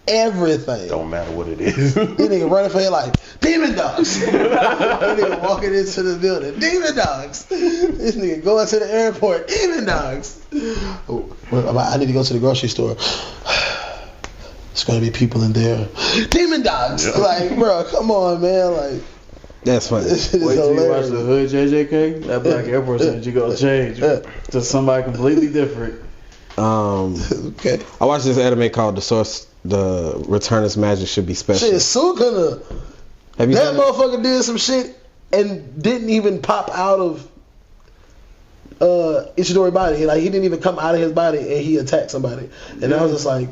everything. Don't matter what it is. This nigga running for his life. Demon dogs. This nigga walking into the building. Demon dogs. This nigga going to the airport. Demon dogs. I need to go to the grocery store. There's gonna be people in there. Demon dogs. Yeah. Like, bro, come on, man. Like, that's funny. Wait till you watch the hood JJK. That Black Air Force energy gonna change to somebody completely different. Okay. I watched this anime called The Returners Magic Should Be Special. Shit, Sukuna. That motherfucker did some shit and didn't even pop out of Ichidori body. He didn't even come out of his body and he attacked somebody. And I was just like,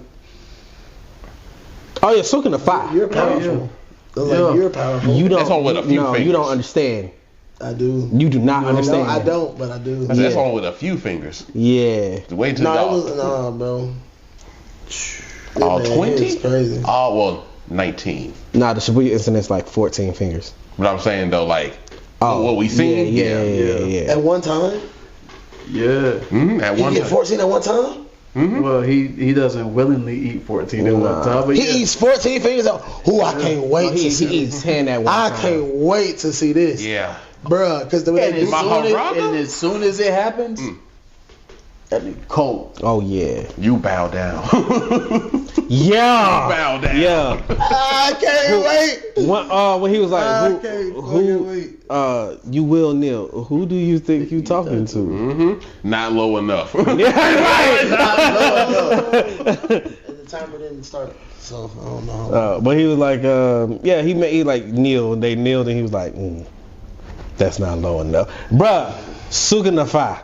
oh yeah, Sukuna fire. You're powerful. You're powerful. You don't. That's all with a few fingers. You don't understand. I do. You do not understand. No, I don't, but I do. That's all with a few fingers. Yeah. Wait till bro. All 20? It's crazy. Oh, well, 19. Nah, the Shibuya incident's like 14 fingers. But I'm saying though, like, what we seen? Yeah. At one time? Yeah. At one time. He get 14 at one time? Well, he doesn't willingly eat 14 at one time. But he eats 14 fingers. I can't wait to see He eats 10 at one time. I can't wait to see this. Yeah. Bruh, because as soon as it happens, That nigga cold. Oh yeah. You bow down. Yeah. Bow down. Yeah. I can't wait. When he was like, I can't fucking wait. You will kneel. Who do you think you talking to? Mm-hmm. Not low enough. Yeah, At the time it didn't start, so I don't know. But he was like, he like kneel. They kneeled, and he was like, that's not low enough, bruh. Suganafai.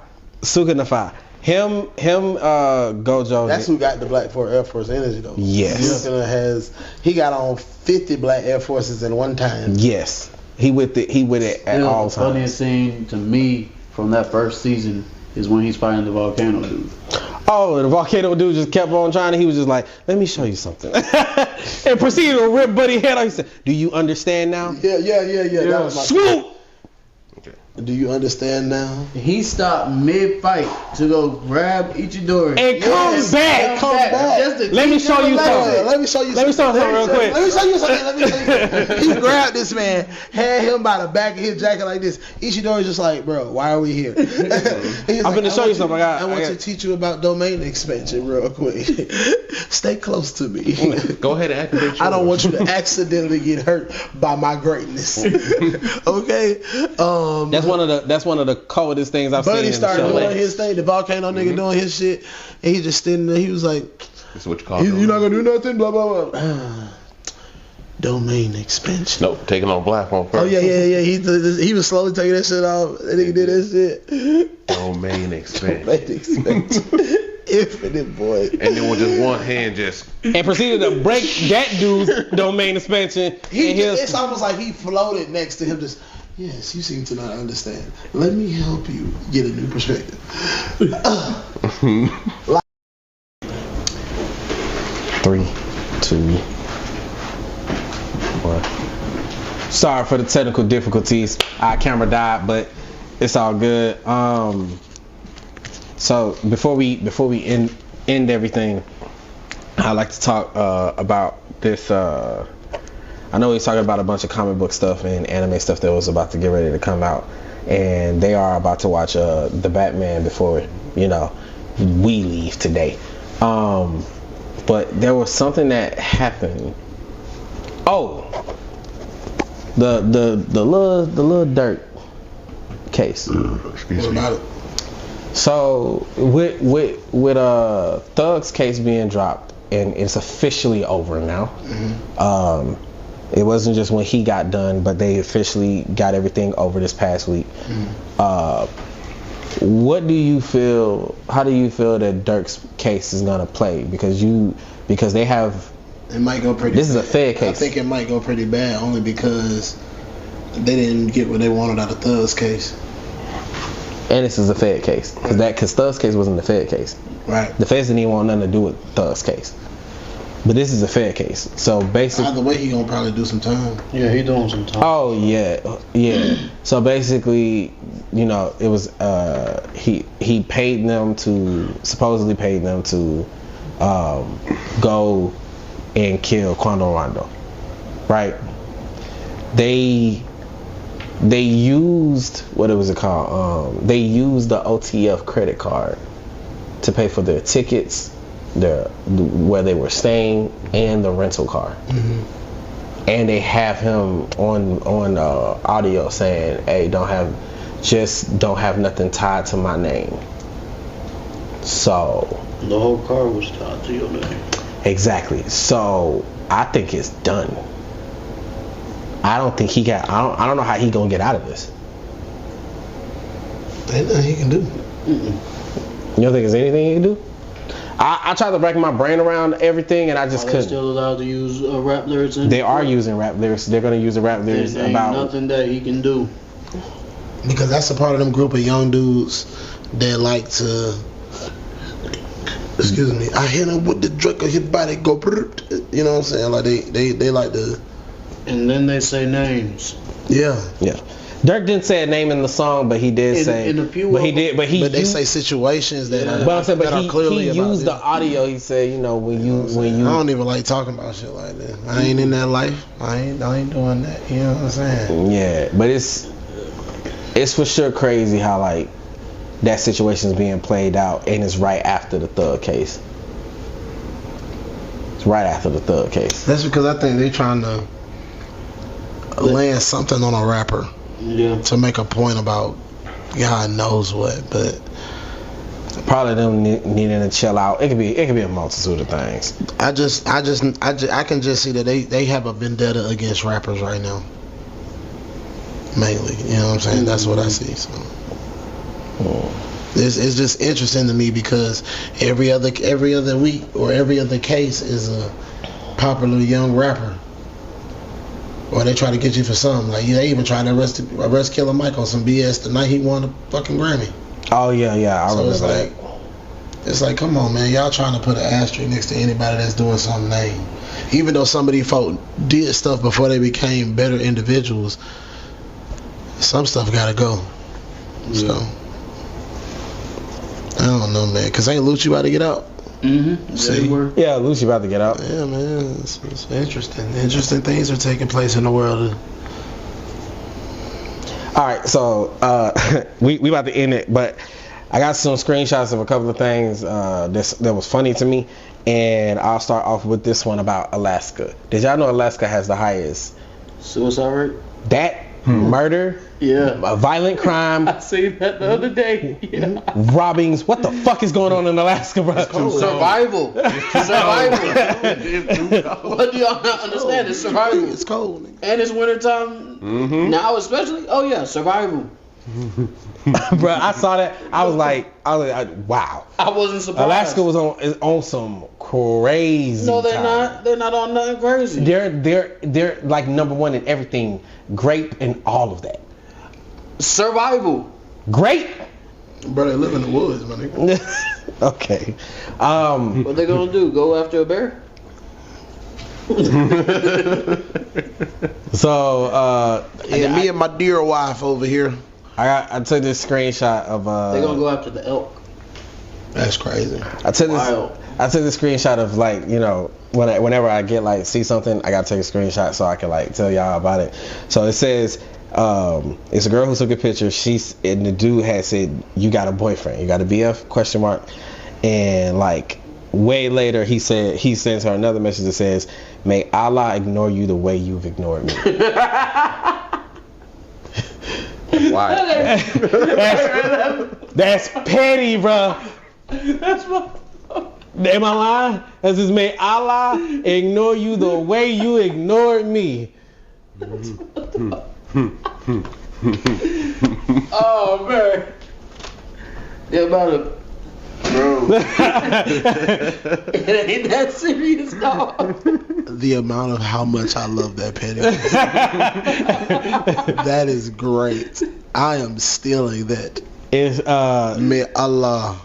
Him, Gojo. That's who got the Black Air Force energy though. Yes. He got on 50 Black Air Forces in one time. Yes. He with it at all times. The funniest scene to me from that first season is when he's fighting the volcano dude. Oh, the volcano dude just kept on trying, and he was just like, let me show you something. And proceeded to rip Buddy head off. He said, do you understand now? Yeah. That was my Swoop! Do you understand now? He stopped mid-fight to go grab Ichidori. And come back. Just to Let me teach show him a you lesson. something. Let me show you Let me something. show you something real quick. Let me show you something. He grabbed this man, had him by the back of his jacket like this. Ishidori's just like, bro, why are we here? I'm gonna show you something. I want to teach you about domain expansion real quick. Stay close to me. Go ahead and activate yours. I don't want you to accidentally get hurt by my greatness. Okay? That's one of the coldest things I've seen Buddy in the started show. doing his thing, the volcano nigga doing his shit, and he just standing there. He was like, That's what you call you're not gonna do nothing, blah blah blah. Domain expansion. Nope, taking on black on first. Oh yeah. He was slowly taking that shit off. That nigga did that shit. Domain expansion. Domain expansion. Infinite boy. And then with just one hand And proceeded to break that dude's domain expansion. It's almost like he floated next to him. Just yes, you seem to not understand. Let me help you get a new perspective. 3, 2, 1. Sorry for the technical difficulties. Our camera died, but it's all good. So before we end everything, I'd like to talk about this. I know he's talking about a bunch of comic book stuff and anime stuff that was about to get ready to come out, and they are about to watch the Batman before we leave today. But there was something that happened. Oh, the little DIRK case. Excuse me. About it? So with Thug's case being dropped and it's officially over now. Mm-hmm. It wasn't just when he got done, but they officially got everything over this past week. What do you feel? How do you feel that DIRK's case is gonna play? Because they have. It might go pretty. This is a Fed case. I think it might go pretty bad only because they didn't get what they wanted out of Thug's case. And this is a Fed case because Thug's case wasn't the Fed case. Right. The Feds didn't even want nothing to do with Thug's case. But this is a Fed case. So basically, either way, he gonna probably do some time. Yeah, he doing some time. Oh yeah. So basically, it was he paid them to supposedly paid them to go and kill Quando Rondo, right? They used what was it called? They used the OTF credit card to pay for their tickets, where they were staying, and the rental car. Mm-hmm. And they have him on audio saying, "Hey, don't have nothing tied to my name." So the whole car was tied to your name. Exactly. So I think it's done. I don't think he got. I don't know how he gonna get out of this. Ain't nothing he can do. You don't think there's anything he can do? I tried to rack my brain around everything, and I just couldn't. Still allowed to use rap lyrics? They are using rap lyrics. They're gonna use the rap lyrics there ain't about nothing that he can do. Because that's a part of them group of young dudes that like to. Excuse me. I hit him with the drink of his body go. You know what I'm saying? Like they like to. And then they say names. Yeah. DIRK didn't say a name in the song, but he did say. In a few but he did. But he. But they say situations that. But I'm saying, but he used the this. audio. He said, when you. I don't even like talking about shit like that. I ain't in that life. I ain't doing that. You know what I'm saying? Yeah, but it's for sure crazy how like that situation is being played out, and it's right after the Thug case. It's right after the Thug case. That's because I think they're trying to land something on a rapper. Yeah. To make a point about God knows what, but probably them needing to chill out. It could be a multitude of things. I can just see that they have a vendetta against rappers right now. Mainly, you know what I'm saying? That's what I see. So it's just interesting to me because every other week or every other case is a popular young rapper. Or they try to get you for something. Like, they even tried to arrest Killer Mike on some BS the night he won a fucking Grammy. Oh, yeah, I remember that. It's like, come on, man. Y'all trying to put an asterisk next to anybody that's doing something name. Even though some of these folk did stuff before they became better individuals, some stuff gotta go. So, I don't know, man. Because ain't Lucci about to get out? Mm-hmm. See? Yeah, Lucy about to get out. Yeah, man, it's interesting. Interesting things are taking place in the world. All right, so we about to end it, but I got some screenshots of a couple of things that was funny to me, and I'll start off with this one about Alaska. Did y'all know Alaska has the highest suicide rate? That murder, a violent crime. I seen that the other day. Yeah. Robbings. What the fuck is going on in Alaska, bro? Survival. What do y'all not understand? It's survival. It's cold. And it's wintertime. Now especially. Oh yeah, survival. Bro, I saw that. I was like, wow. I wasn't surprised. Alaska was on some crazy. No, they're time. not. They're not on nothing crazy. They're like number one in everything. Grape and all of that. Survival. Grape. Bro, they live in the woods, my nigga. Okay. What they gonna do? Go after a bear? So me and my dear wife over here. I took this screenshot of They gonna go after the elk. That's crazy. I took this screenshot of, like, you know, whenever I get, like, see something, I gotta take a screenshot so I can, like, tell y'all about it. So it says it's a girl who took a picture. And the dude had said, "You got a boyfriend? You got a BF?" ? And like way later, he sends her another message that says, "May Allah ignore you the way you've ignored me." Why? That's petty, bro. That's what. Am I lying? That says, "May Allah ignore you the way you ignored me." Oh man. Yeah, about it. Bro. It ain't that serious, dog. The amount of how much I love that penny. That is great. I am stealing that. It's May Allah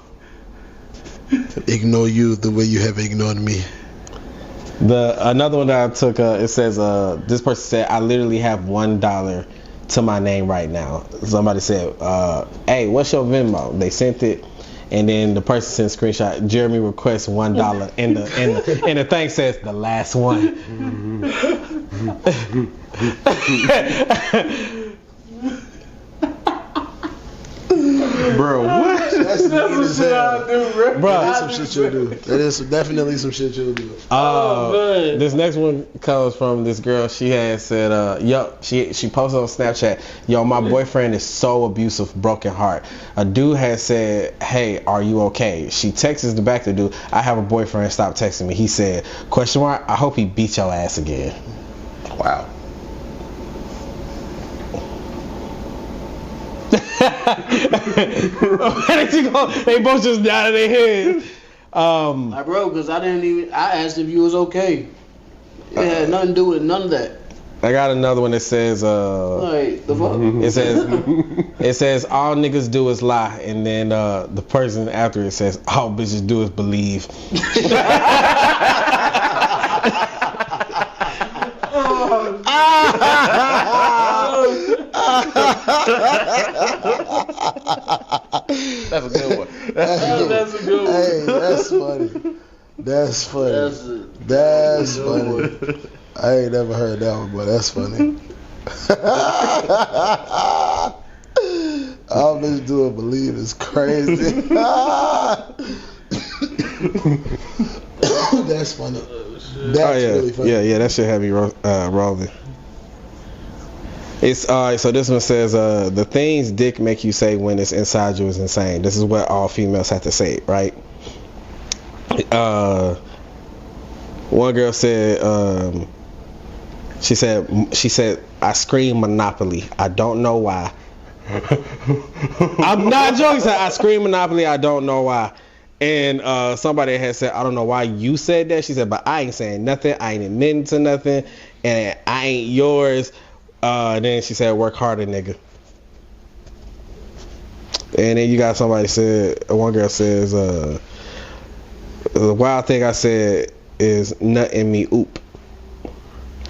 ignore you the way you have ignored me. Another one that I took, it says, this person said, "I literally have $1 to my name right now." Somebody said, "Hey, what's your Venmo?" They sent it, and then the person sent a screenshot. Jeremy requests $1, and the thing says the last one. Bro, what? That's mean as hell. Bro, That's some shit you'll do. That is definitely some shit you'll do. man. This next one comes from this girl. She had said, she posted on Snapchat, "Yo, my boyfriend is so abusive, broken heart." A dude had said, "Hey, are you okay?" She texts the back to the dude, "I have a boyfriend, stop texting me." He said, ? I hope he beats your ass again. Wow. They both just nodded their heads. Like, bro, because I asked if you was okay. It had nothing to do with none of that. I got another one that says, Like, the fuck? it says all niggas do is lie, and then the person after it says all bitches do is believe. That's a good one. That's a good one. Hey, that's funny. That's funny. I ain't never heard that one, but that's funny. All this dude believe is crazy. That's funny. That's really funny. Yeah, that shit had me rolling. It's so this one says the things dick make you say when it's inside you is insane. This is what all females have to say, right? One girl said she said I scream Monopoly. I don't know why. I'm not joking. Said I scream Monopoly. I don't know why. And somebody had said, I don't know why you said that. She said, but I ain't saying nothing. I ain't admitting to nothing. And I ain't yours. Then she said, work harder, nigga. And then you got somebody said, one girl says, the wild thing I said is nut in me oop.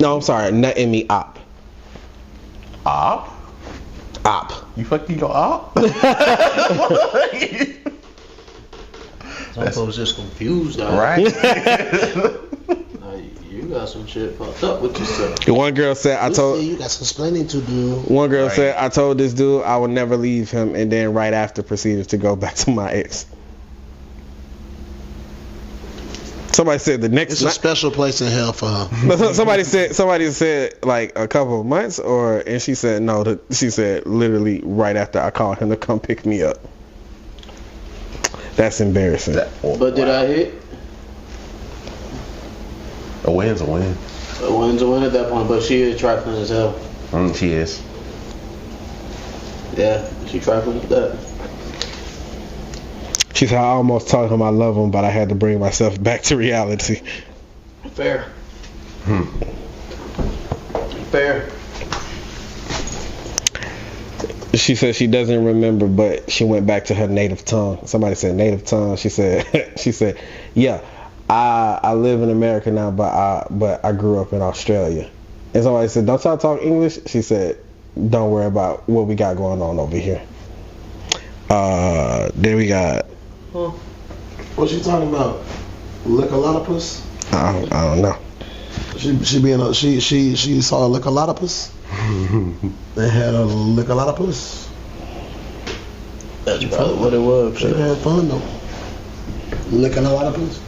No, I'm sorry, nut in me op. Op? Op. You fucking go op? Some folks just confused, though. Right? You got some shit fucked up with yourself. One girl said, you got some explaining to do. One girl said, I told this dude I would never leave him, and then right after proceeded to go back to my ex. Somebody said the next. It's a special place in hell for her. Somebody said like a couple of months, and she said no. She said literally right after I called him to come pick me up. That's embarrassing. But did I hit? A win's a win. A win's a win at that point, but she is trifling as hell. She is. Yeah, she trifling with that. She said I almost told him I love him, but I had to bring myself back to reality. Fair. Fair. She said she doesn't remember, but she went back to her native tongue. Somebody said native tongue. She said, yeah, I live in America now, but I grew up in Australia. And somebody said, don't y'all talk English? She said, don't worry about what we got going on over here. Then we got. What she talking about? Lickalotopus? I don't know. She saw a Lickalotopus. They had a Lickalotopus. That's probably what it was. She had fun though. Lickalotopus.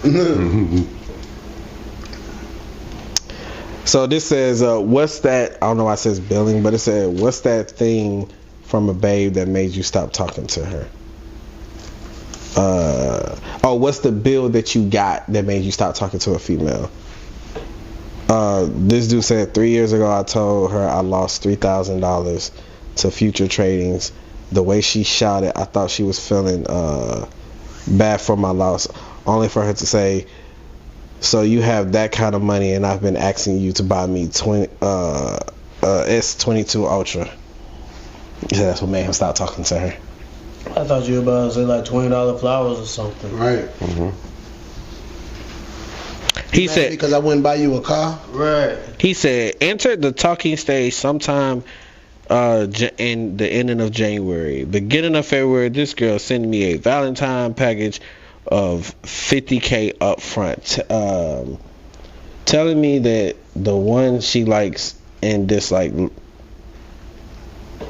So this says, what's that? I don't know why it says billing, but it said, what's that thing from a babe that made you stop talking to her? What's the bill that you got that made you stop talking to a female? This dude said 3 years ago I told her I lost $3,000 to future tradings. The way she shouted, I thought she was feeling bad for my loss, only for her to say, so you have that kind of money and I've been asking you to buy me S22 Ultra. Yeah, that's what made him stop talking to her. I thought you were about to say like $20 flowers or something. Right. He said because I wouldn't buy you a car. Right. He said enter the talking stage sometime in the ending of January, beginning of February. This girl sent me a Valentine package of $50K up front, telling me that the one she likes and dislike.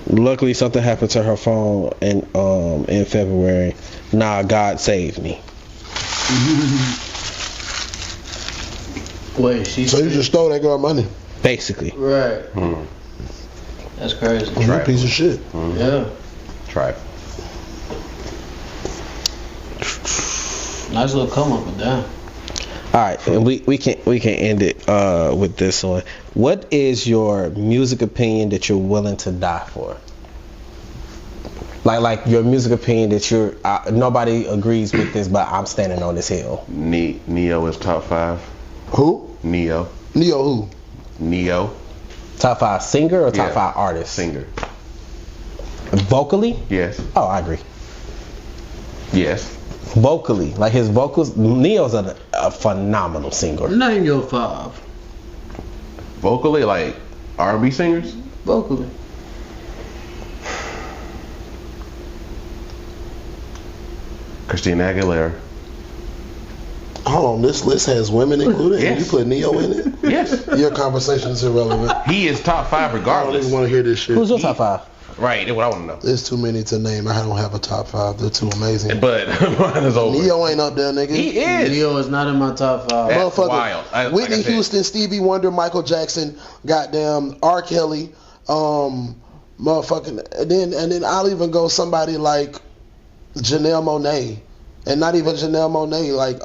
Luckily, something happened to her phone in February. Nah, God saved me. Wait, so you just stole that girl money? Basically. Right. That's crazy. You a piece of shit. Yeah. Try. Nice little come up and down. All right, and we can end it with this one. What is your music opinion that you're willing to die for? Like your music opinion that you're nobody agrees with this, but I'm standing on this hill. Neo is top 5. Who? Neo. Neo who? Neo. Top 5 singer or top 5 artist? Singer. Vocally? Yes. Oh, I agree. Yes. Vocally, like his vocals, Neo's a phenomenal singer. Name your 5. Vocally, like R&B singers? Vocally. Christina Aguilera. Hold on, this list has women included, Yes. and you put Neo in it? Yes. Your conversation is irrelevant. He is top 5 I don't regardless. even want to hear this shit. Who's your top 5? Right, that's what I want to know. There's too many to name. I don't have a top 5. They're too amazing. But mine is over. Neo ain't up there, nigga. He is. Neo is not in my top 5. That's Motherfucker. wild. Whitney Houston, Stevie Wonder, Michael Jackson, goddamn R. Kelly, motherfucking, and then I'll even go somebody like Janelle Monáe, and not even Janelle Monáe, like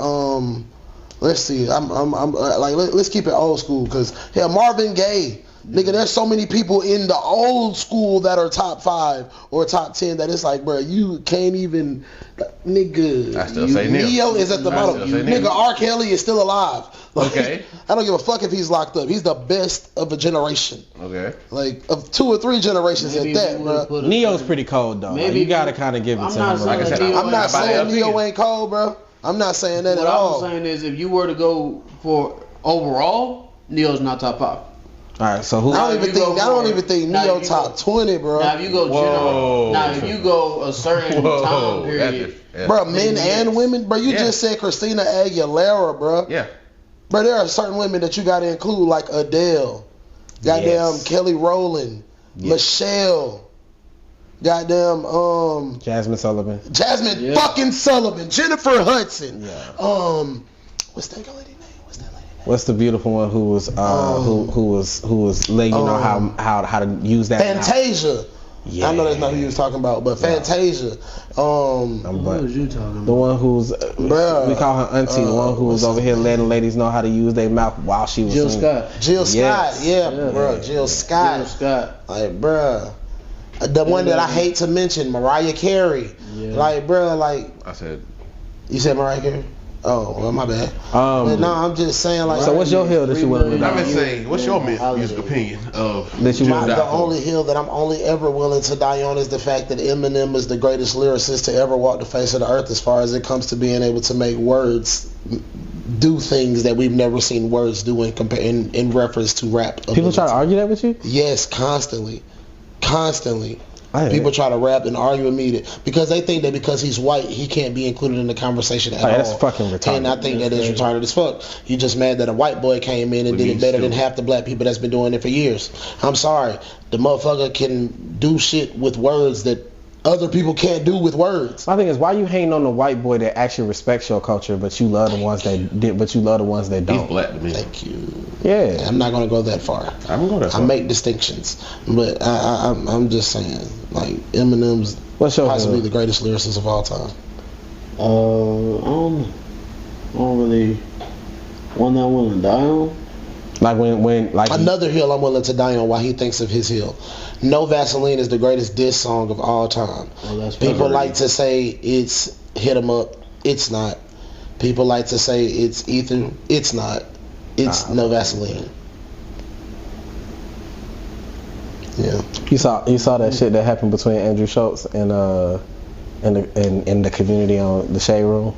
let's see, I'm like let's keep it old school, cause hell, Marvin Gaye. Nigga, there's so many people in the old school that are top 5 or top 10 that it's like, bro, you can't even, nigga. I still say Neo. Neo is at the bottom. Nigga, R. Kelly is still alive. Like, Okay. I don't give a fuck if he's locked up. He's the best of a generation. Okay. Like, of 2 or 3 generations Maybe at that, bro. Neo's pretty cold though. Like, you gotta kind of give it I'm to not him. saying Like I said, Neo I'm not ain't- saying my Neo opinion. ain't cold, bro. I'm not saying that What at I'm all. saying is, if you were to go for overall, Neo's not top 5. All right, so who? I don't Now, even if you think. go I don't for- even think now, Neo if you top 20, bro. Now, if you go Whoa. general, now if you go a certain time period, Bro, men and women, bro. You Yeah. just said Christina Aguilera, bro. Yeah. Bro, there are certain women that you got to include, like Adele, goddamn Yes. Kelly Rowland, Michelle, goddamn Jasmine Sullivan. Jasmine fucking Sullivan, Jennifer Hudson. Yeah. What's that lady name? What's that lady name? What's the beautiful one who was who was letting you know how to use that? Fantasia. Yeah. I know that's not who you was talking about, but Fantasia. But what was you talking about? the one who's Bruh. we call her auntie, the one who was over here letting ladies know how to use their mouth while she was Jill singing. Scott. Jill Yes. Scott, yeah, Yeah. bro, Jill Scott. Jill Scott. Like, bruh. The one that I hate to mention, Mariah Carey. Yeah. Like, bruh, like, I said, you said Mariah Carey? Oh, well, my bad. But no, I'm just saying, like, So what's your hill that you willing to I've die been on? saying, what's your music opinion of That you Jill want- the Scott? only hill that I'm only ever willing to die on is the fact that Eminem is the greatest lyricist to ever walk the face of the earth as far as it comes to being able to make words do things that we've never seen words do in reference to rap. People try to argue that with you? Yes, constantly. I hear People it. try to rap and argue with me because they think that because he's white, he can't be included in the conversation at all. That's fucking retarded. And I think that is retarded as fuck. You just mad that a white boy came in and did it better than half the black people that's been doing it for years. I'm sorry. The motherfucker can do shit with words that other people can't do with words. My thing is, why you hating on the white boy that actually respects your culture, but you love the ones that did, but you love the ones that He's don't? black to me. Thank you. Yeah. I'm not gonna go that far. I'm going to I make distinctions, but I'm just saying, like, Eminem's What's your possibly hill? the greatest lyricist of all time. I don't really one that I want to die on. Like when like Another hill I'm willing to die on while he thinks of his hill. No Vaseline is the greatest diss song of all time. Oh, that's People right. like to say it's Hit 'em Up. It's not. People like to say it's Ether. It's not. It's No Vaseline. Yeah. you saw that shit that happened between Andrew Schultz and in the community on the Shade Room.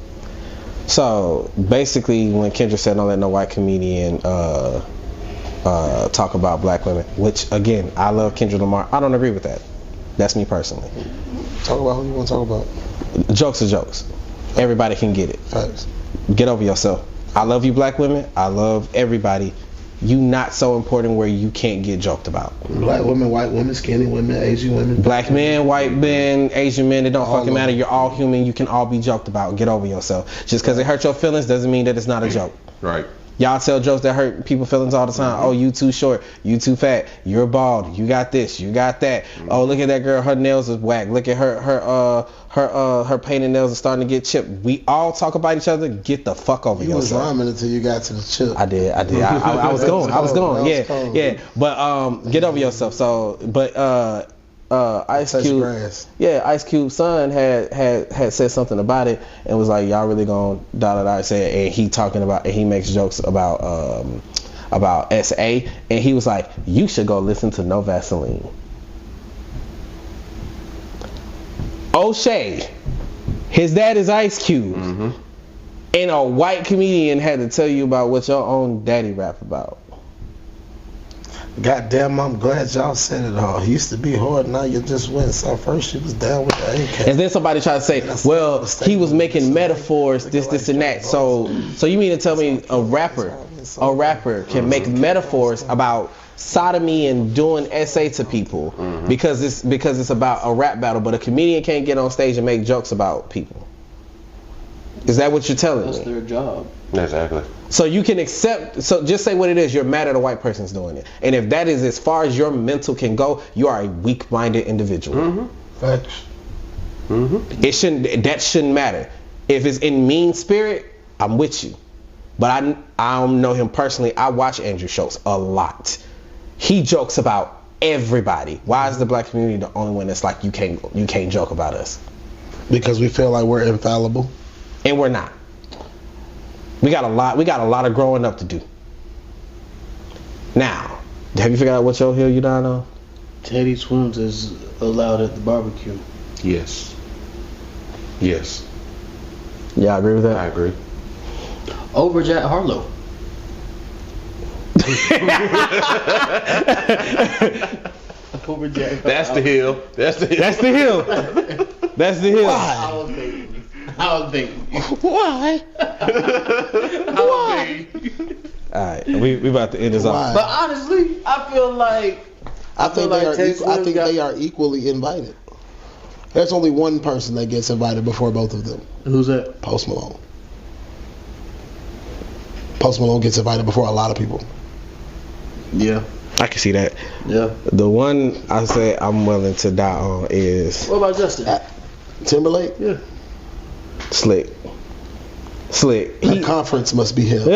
So basically, when Kendra said don't let no white comedian talk about black women, which again I love Kendra Lamar, I don't agree with that. That's me personally. Talk about who you want to talk about. Jokes are jokes. Everybody can get it. Facts. Get over yourself. I love you, black women. I love everybody. You not so important where you can't get joked about. Black women, white women, skinny women, Asian women. Black men, white men, Asian men, it don't All fucking of matter. them. You're all human. You can all be joked about. Get over yourself. Just because it hurt your feelings doesn't mean that it's not a joke. Right. Y'all tell jokes that hurt people's feelings all the time. Oh, you too short. You too fat. You're bald. You got this. You got that. Oh, look at that girl. Her nails is whack. Look at her painted nails are starting to get chipped. We all talk about each other. Get the fuck over You was yourself. rhyming until you got to the chip. I did. I was going. That was cold. Yeah. But get over yourself. So, but Ice Touch Cube, grass. Ice Cube's son had said something about it and was like, y'all really gonna say, and he talking about, and he makes jokes about SA, and he was like, you should go listen to No Vaseline. O'Shea, his dad is Ice Cube, and a white comedian had to tell you about what your own daddy rap about. Goddamn, I'm glad y'all said it all. It used to be hard, now you just went. So first you was down with the AK. And then somebody tried to say, well, he was making metaphors, this and that. So you mean to tell me a rapper can make metaphors about sodomy and doing essay to people because it's about a rap battle, but a comedian can't get on stage and make jokes about people. Is that what you're telling me? That's their job. Exactly. So you can accept, so just say what it is, you're mad at a white person's doing it. And if that is as far as your mental can go, you are a weak-minded individual. Facts. That shouldn't matter. If it's in mean spirit, I'm with you. But I don't know him personally. I watch Andrew Schultz a lot. He jokes about everybody. Why is the black community the only one that's like, you can't joke about us? Because we feel like we're infallible. And we're not. We got a lot of growing up to do. Now, have you figured out what hill you down on? Teddy Swims is allowed at the barbecue. Yes. Yes. Yeah, I agree with that. I agree. Over Jack Harlow. Over Jack. That's the hill. That's the hill. That's the hill. That's the hill. I was thinking. Why? Why? Alright, we about to end this off. But honestly, I feel like I think they are equally invited. There's only one person that gets invited before both of them. Who's that? Post Malone. Post Malone gets invited before a lot of people. Yeah. I can see that. Yeah. The one I say I'm willing to die on is What about Justin? Timberlake? Yeah. Slick. The conference must be held.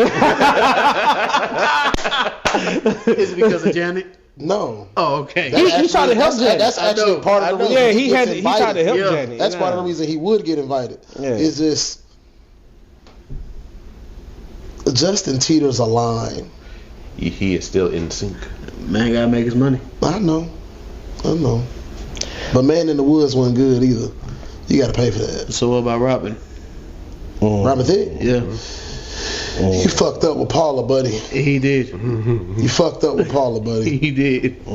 Is it because of Janet? No. Oh, okay. He tried to help Janet. That's actually part of the reason. Yeah, he gets he tried to help Yeah. Janet. That's part of the reason he would get invited. Yeah. Is this Justin teeters a line. He is still in sync. Man gotta make his money. I know. But Man in the Woods wasn't good either. You gotta pay for that. So what about Robin? Robin Thicke? Yeah. You fucked up with Paula, buddy. He did. You fucked up with Paula, buddy. He did. I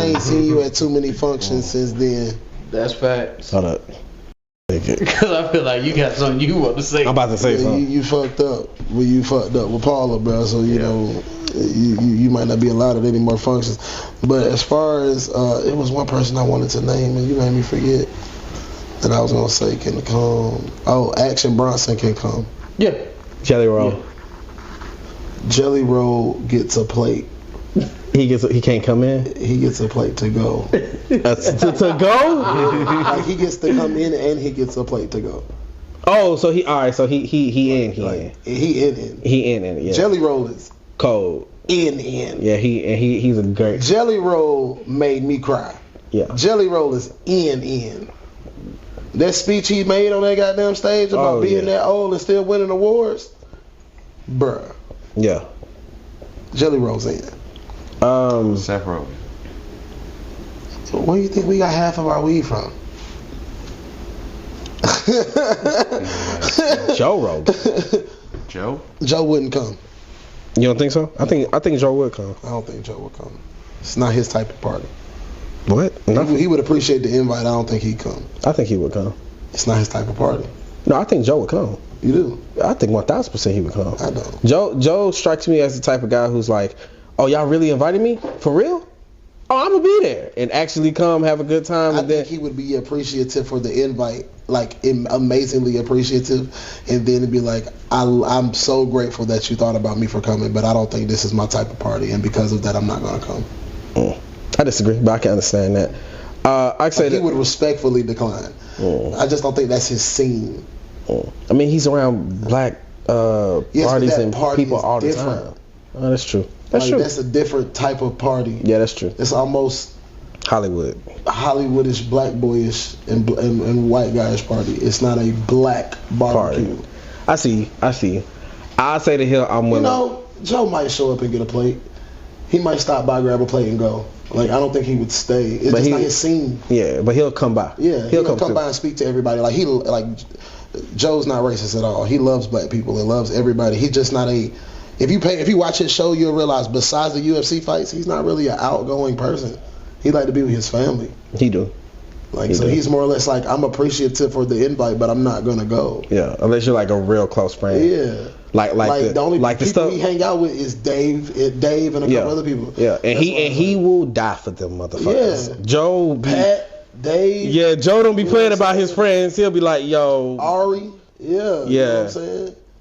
ain't seen you at too many functions since then. That's facts. Hold up. Because I feel like you got something you want to say. I'm about to say something. You fucked up. Well, you fucked up with Paula, bro. So you know, you might not be allowed at any more functions. But as far as it was one person I wanted to name, and you made me forget that I was gonna say can come. Oh, Action Bronson can come. Yeah. Jelly Roll. Yeah. Jelly Roll gets a plate. He can't come in. He gets a plate to go. To go? Like he gets to come in and he gets a plate to go. Oh, so he in. He in. Yeah. Jelly Roll is cold. in. Yeah, he's a great. Jelly Roll made me cry. Yeah. Jelly Roll is in. That speech he made on that goddamn stage about being that old and still winning awards, bruh. Yeah. Jelly Roll's in. Seth Rogen. So where do you think we got half of our weed from? Joe Rogan. Joe? Joe wouldn't come. You don't think so? I think Joe would come. I don't think Joe would come. It's not his type of party. What? He would appreciate the invite. I don't think he'd come. I think he would come. It's not his type of party. No, I think Joe would come. You do? I think 1,000% he would come. I don't. Joe strikes me as the type of guy who's like, oh, y'all really invited me? For real? Oh, I'm going to be there. And actually come, have a good time. I think he would be appreciative for the invite, like amazingly appreciative, and then it'd be like, I'm so grateful that you thought about me for coming, but I don't think this is my type of party, and because of that, I'm not going to come. I disagree, but I can understand that. I say he would respectfully decline. I just don't think that's his scene. I mean, he's around black parties and people all the different. time. Oh, that's true. That's true. That's a different type of party. Yeah, that's true. It's almost Hollywoodish, black boyish, and white guyish party. It's not a black barbecue. Party. I see. I say to him, I'm willing. You know, Joe might show up and get a plate. He might stop by, grab a plate, and go. Like, I don't think he would stay. It's just not his scene. Yeah, but he'll come by. Yeah, he'll come by and speak to everybody. Like Joe's not racist at all. He loves black people and loves everybody. He's just not a. If you watch his show, you'll realize besides the UFC fights, he's not really an outgoing person. He like to be with his family. He do. He's more or less like, I'm appreciative for the invite, but I'm not gonna go. Yeah, unless you're like a real close friend. Yeah. Like the only like the people stuff we hang out with is Dave and a couple other people. Yeah, and he will die for them motherfuckers. Yeah. Joe, Pat, Dave. Yeah, Joe don't be playing about his friends. He'll be like, yo, Ari. Yeah. You know what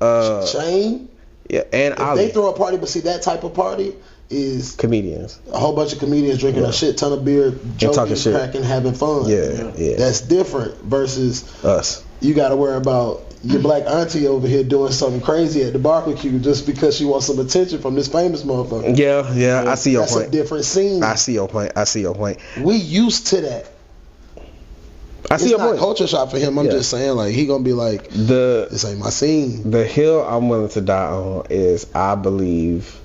I'm saying? Shane. Yeah, and if Ali. they throw a party, but see that type of party is comedians. A whole bunch of comedians drinking a shit ton of beer, joking, cracking, having fun. Yeah. That's different versus us. You got to worry about your black auntie over here doing something crazy at the barbecue just because she wants some attention from this famous motherfucker. Yeah, I see your point. That's a different scene. I see your point. We used to that. I see your point. It's not culture shock for him. I'm just saying, like, he gonna be like, this ain't my scene. The hill I'm willing to die on is I believe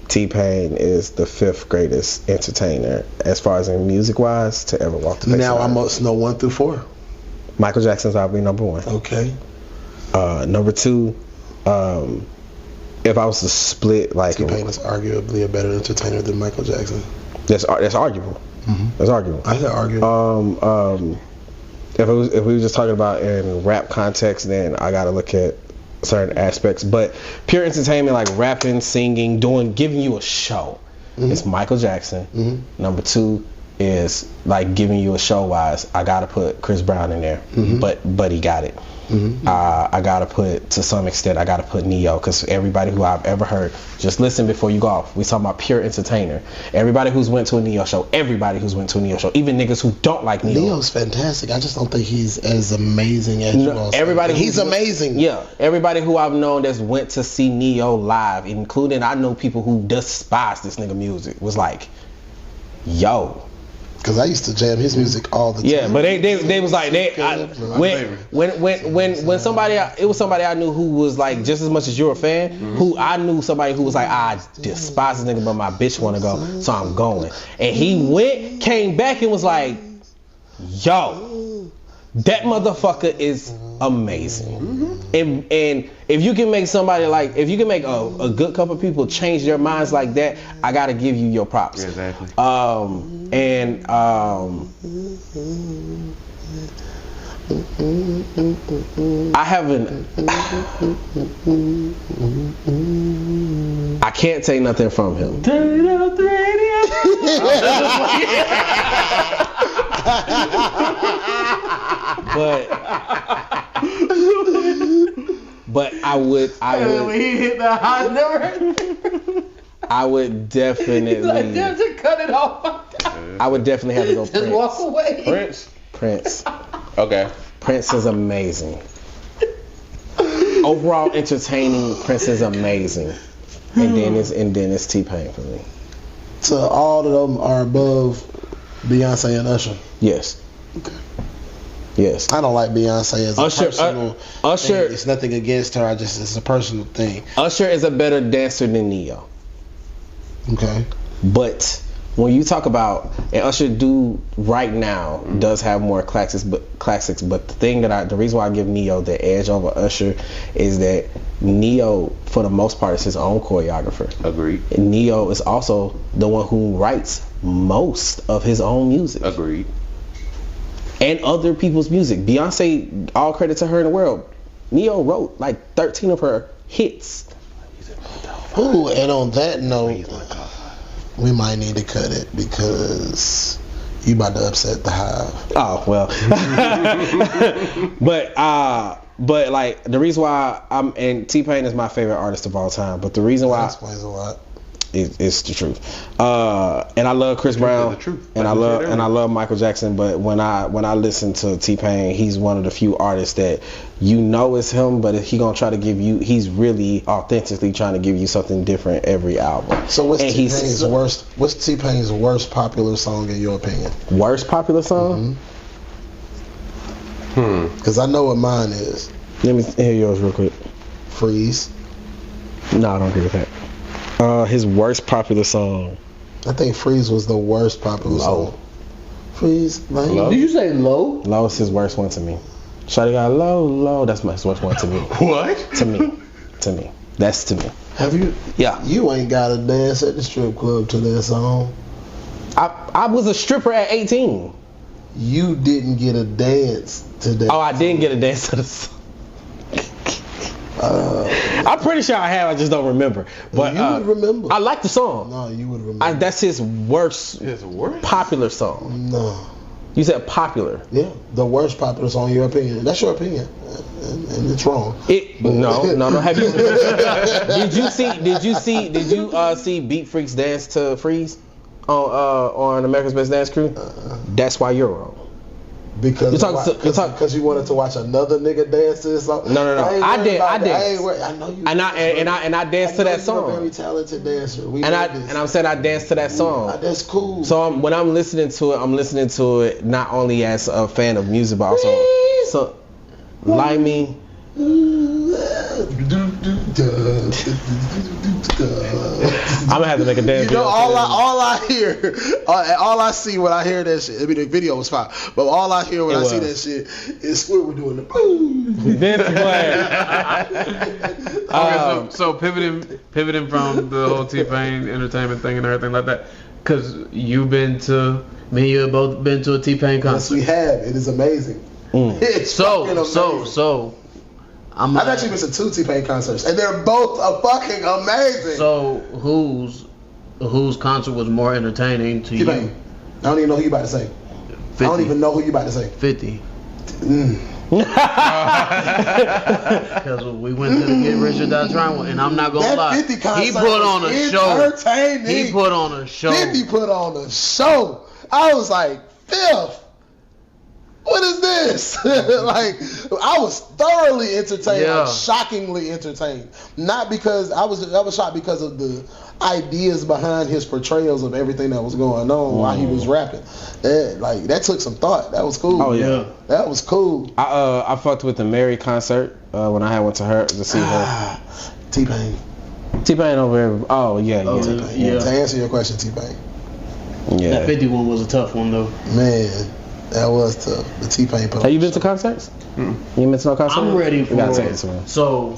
T-Pain is the 5th greatest entertainer as far as in music wise to ever walk the face. Now I must know 1 through 4. Michael Jackson's probably number 1. Okay. Number 2, if I was to split like T-Pain is arguably a better entertainer than Michael Jackson. That's arguable. Mm-hmm. That's arguable. I could argue. If we were just talking about in rap context, then I gotta look at certain aspects. But pure entertainment, like rapping, singing, giving you a show, it's Michael Jackson. Mm-hmm. Number 2 is like giving you a show wise. I gotta put Chris Brown in there, but he got it. Mm-hmm. I gotta put, to some extent, I gotta put Neo, because everybody who I've ever heard, just listen before you go off. We talking about pure entertainer. Everybody who's went to a Neo show, even niggas who don't like Neo. Neo's fantastic. I just don't think he's as amazing as you all say. He's amazing. Yeah, everybody who I've known that's went to see Neo live, including I know people who despise this nigga music, was like, yo. Because I used to jam his music all the time. Yeah, but they was like when somebody, it was somebody I knew who was like just as much as you're a fan, who I knew somebody who was like, I despise this nigga, but my bitch want to go, so I'm going. And he came back and was like, yo, that motherfucker is amazing. And if you can make somebody like, if you can make a good couple of people change their minds like that, I gotta give you your props. Exactly. I haven't. I can't take nothing from him. Turn up the radio. But I would. When he hit the high number, I would definitely. Like, just cut it off. I would definitely have to go. Just walk away. Prince. Okay. Prince is amazing. Overall entertaining, Prince is amazing. And then it's T-Pain for me. So all of them are above Beyonce and Usher? Yes. Okay. Yes. I don't like Beyonce as a personal Usher. thing. It's nothing against her. It's a personal thing. Usher is a better dancer than Neo. Okay. But when you talk about, and Usher right now does have more classics, but the reason why I give Neo the edge over Usher is that Neo, for the most part, is his own choreographer. Agreed. And Neo is also the one who writes most of his own music. Agreed. And other people's music. Beyonce, all credit to her in the world. Neo wrote like 13 of her hits. Ooh, and on that note, we might need to cut it because you about to upset the Hive. Oh well. but like the reason why and T-Pain is my favorite artist of all time. But the reason why that explains a lot. It's the truth. And I love Chris Brown. And I love Michael Jackson. But when I listen to T-Pain, he's one of the few artists that you know is him, but he gonna try to give you. He's really authentically trying to give you something different every album. So what's T-Pain's worst popular song in your opinion? Worst popular song? Because I know what mine is. Let me hear yours real quick. Freeze. No, I don't agree with that. His worst popular song. I think Freeze was the worst popular song. Freeze, man. Did you say Low? Low is his worst one to me. Shawty got low. That's my worst one to me. What? To me. That's to me. Have you? Yeah. You ain't got to dance at the strip club to that song. I was a stripper at 18. You didn't get a dance to that. Oh, I didn't get a dance to the song. I'm pretty sure I have. I just don't remember. But you would remember. I like the song. No, you would remember. That's his worst popular song. No. You said popular. Yeah, the worst popular song in your opinion. That's your opinion, and it's wrong. No. Have you? Did you see Beat Freaks dance to Freeze on America's Best Dance Crew? That's why you're wrong. Because you wanted to watch another nigga dance to this song. No. I did. I know you. And I danced to that song. You're a very talented dancer. I'm saying I danced to that song. That's cool. So when I'm listening to it, I'm listening to it not only as a fan of music, but also like me. I'm gonna have to make a dance. You know, all I hear, all I see when I hear that shit. I mean, the video was fine, but all I hear when I see that shit is Squidward doing the boom. So pivoting from the whole T-Pain entertainment thing and everything like that, because me and you have both been to a T-Pain concert. Yes, we have. It is amazing. It's fucking amazing. I've actually been to 2 T-Pain concerts, and they're both fucking amazing. So whose concert was more entertaining to T-Pain. you? I don't even know who you about to say. 50. I don't even know who you about to say. 50. Because we went to the Get Rich or Die Trying one, and I'm not gonna lie, 50 concert he put on a show. Entertaining. He put on a show. 50 put on a show. I was like, Fifth, what is this? Like, I was thoroughly entertained, like, shockingly entertained. Not because I was shocked because of the ideas behind his portrayals of everything that was going on while he was rapping. That took some thought. That was cool. Oh yeah, that was cool. I fucked with the Mary concert when I went to her to see her. T-Pain over there. Oh yeah. To answer your question, T-Pain. Yeah. That 51 was a tough one though. Man, that was tough. The T-Pain. Have you been to concerts? You been to no concert? I'm ready for it. So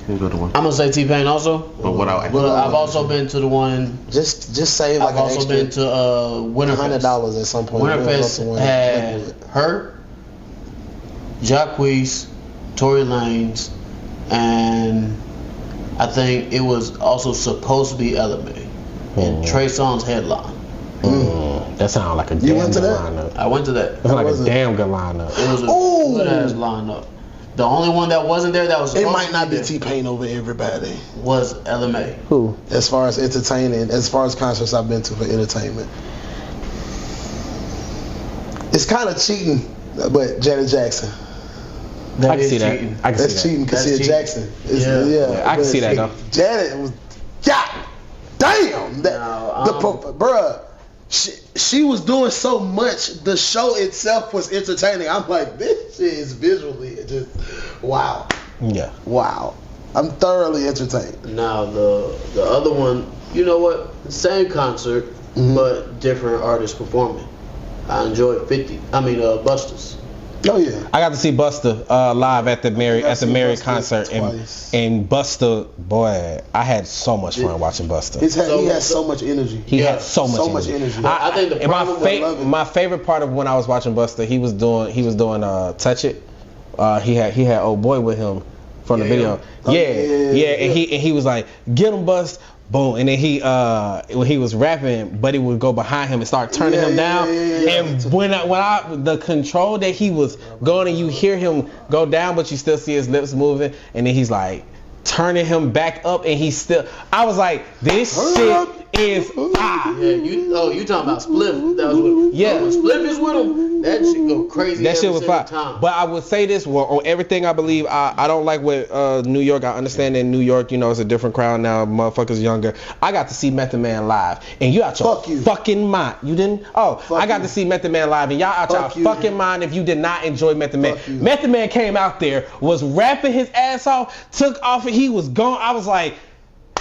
You go to one. I'm gonna say T-Pain also. But what I've also been to the one. Just say like I've also been to Winterfest. $100 at some point. Winterfest had her, Jacquees, Tory Lanez, and I think it was also supposed to be LMA and Trey Songz headline. That sounds like a damn good lineup. I went to that. It was like a damn good lineup. It was a good ass lineup. The only one that wasn't there that was it might not be T-Pain over everybody. Was LMA. Who? As far as entertaining, as far as concerts I've been to for entertainment, it's kind of cheating, but Janet Jackson. I can see that. That's cheating because it's Jackson. Yeah, I can see that though. Janet was, God damn, bruh. She was doing so much. The show itself was entertaining. I'm like, this shit is visually just wow. Yeah. Wow. I'm thoroughly entertained. Now the other one, you know what? Same concert, but different artists performing. I enjoyed Busta's. Oh yeah. I got to see Busta live at the Mary concert, and Busta, boy, I had so much fun watching Busta. He has so much energy. He had so much energy. I think the problem my favorite part of when I was watching Busta, he was doing Touch It. He had old boy with him from the video. And he was like, get him, Bust. Boom, and then when he was rapping, Buddy would go behind him and start turning him down. And when the control that he was going, and you hear him go down, but you still see his lips moving, and then he's like turning him back up, and he's still. I was like, this shit is fire. Yeah, you talking about Spliff? That was with him. Yeah, when Spliff is with him, that shit go crazy. That shit was fire. Time. But I would say this: on everything I believe, I don't like what New York. I understand in New York, it's a different crowd now. Motherfuckers younger. I got to see Method Man live, and you out your fucking mind. You didn't? I got to see Method Man live, and y'all out your fucking mind if you did not enjoy Method Man. Method Man came out there, was rapping his ass off, took off, and he was gone. I was like,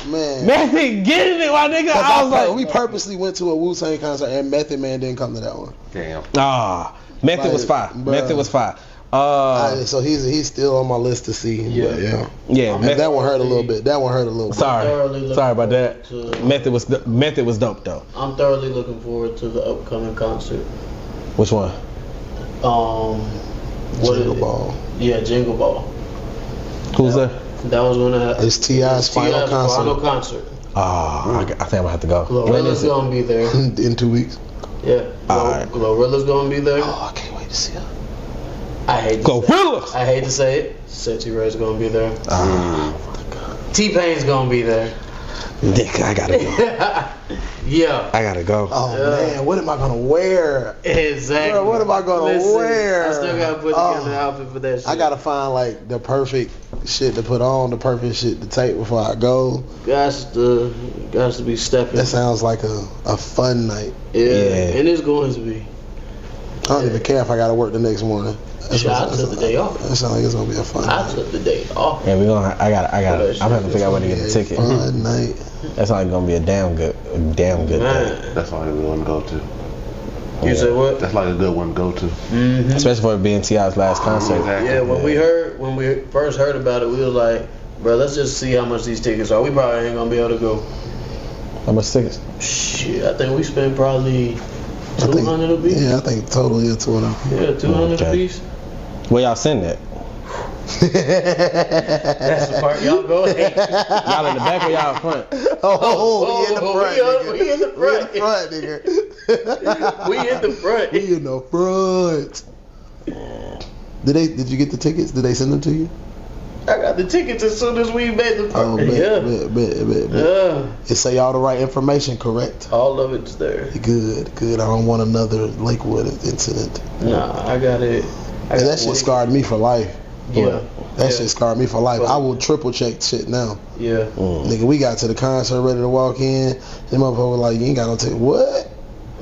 man, Method, get in it, my nigga. I was like, we purposely went to a Wu-Tang concert, and Method Man didn't come to that one. Damn. Method was fire. Method was fire. So he's still on my list to see. Yeah. That one hurt a little bit. Sorry about that. Method was dope though. I'm thoroughly looking forward to the upcoming concert. Which one? Jingle Ball. Yeah, Jingle Ball. Who's there? That was gonna. It's T.I.'s final concert. I think I'm gonna have to go. Glorilla's gonna be there in 2 weeks. Yeah. Alright. Glorilla's gonna be there. Oh, I can't wait to see her. I hate to say it. Sexy Red's gonna be there. T-Pain's gonna be there. Nick, I gotta go. Yeah. I gotta go. Oh man, what am I gonna wear? Exactly. Bro, what am I gonna wear? I still gotta put together an outfit for that shit. I gotta find like the perfect shit to put on, the perfect shit to take before I go. Gots to be stepping. That sounds like a fun night. Yeah. And it's going to be. I don't even care if I gotta work the next morning. I took the day off. That sounds like it's gonna be a fun night. I took the day off. Yeah, I got. I'm having to figure out where to get the ticket. Fun night. That's like gonna be a damn good day. That's like a good one to go to. You said what? That's like a good one to go to. Mm-hmm. Especially for it being T.I.'s last concert. Exactly. Yeah, when we first heard about it, we was like, bro, let's just see how much these tickets are. We probably ain't gonna be able to go. How much tickets? Shit, I think we spent probably 200 a piece. Yeah, I think totally a 200. Yeah, 200 a piece. Where y'all send that? That's the part y'all go ahead. Y'all in the back or y'all in front? We in the front, nigga. We in the front, nigga. We in the front. We in the front. Did you get the tickets? Did they send them to you? I got the tickets as soon as we made the Oh, bet. It say all the right information, correct? All of it's there. Good. I don't want another Lakewood incident. Nah, I got it. And that shit scarred me for life. Yeah. That shit scarred me for life. I will triple check shit now. Yeah. Nigga, we got to the concert ready to walk in. Them motherfuckers were like, you ain't got no ticket. What?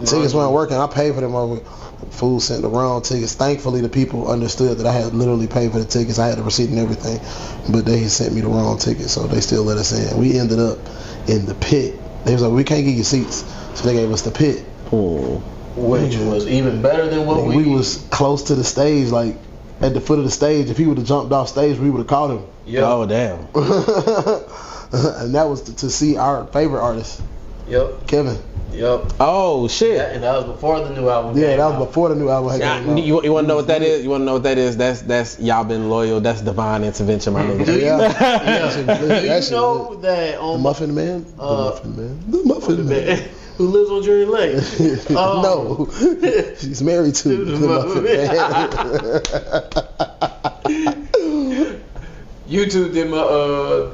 Tickets weren't working. I paid for them motherfuckers. Fool sent the wrong tickets. Thankfully, the people understood that I had literally paid for the tickets. I had the receipt and everything. But they had sent me the wrong ticket, so they still let us in. We ended up in the pit. They was like, we can't get you seats. So they gave us the pit. Which was even better than what we was close to the stage, like at the foot of the stage. If he would have jumped off stage, we would have caught him. Yep. Oh damn. And that was to see our favorite artist. Yep. Kevin. Yep. Oh shit. And that was before the new album. Yeah, that was before the new album had came out. You want to know what that is? You want to know what that is? That's y'all been loyal. That's divine intervention, my nigga. Do you know that the on Muffin Man? The Muffin Man. Who lives on Drury Lake? No, she's married to the Muffin Man. YouTube did my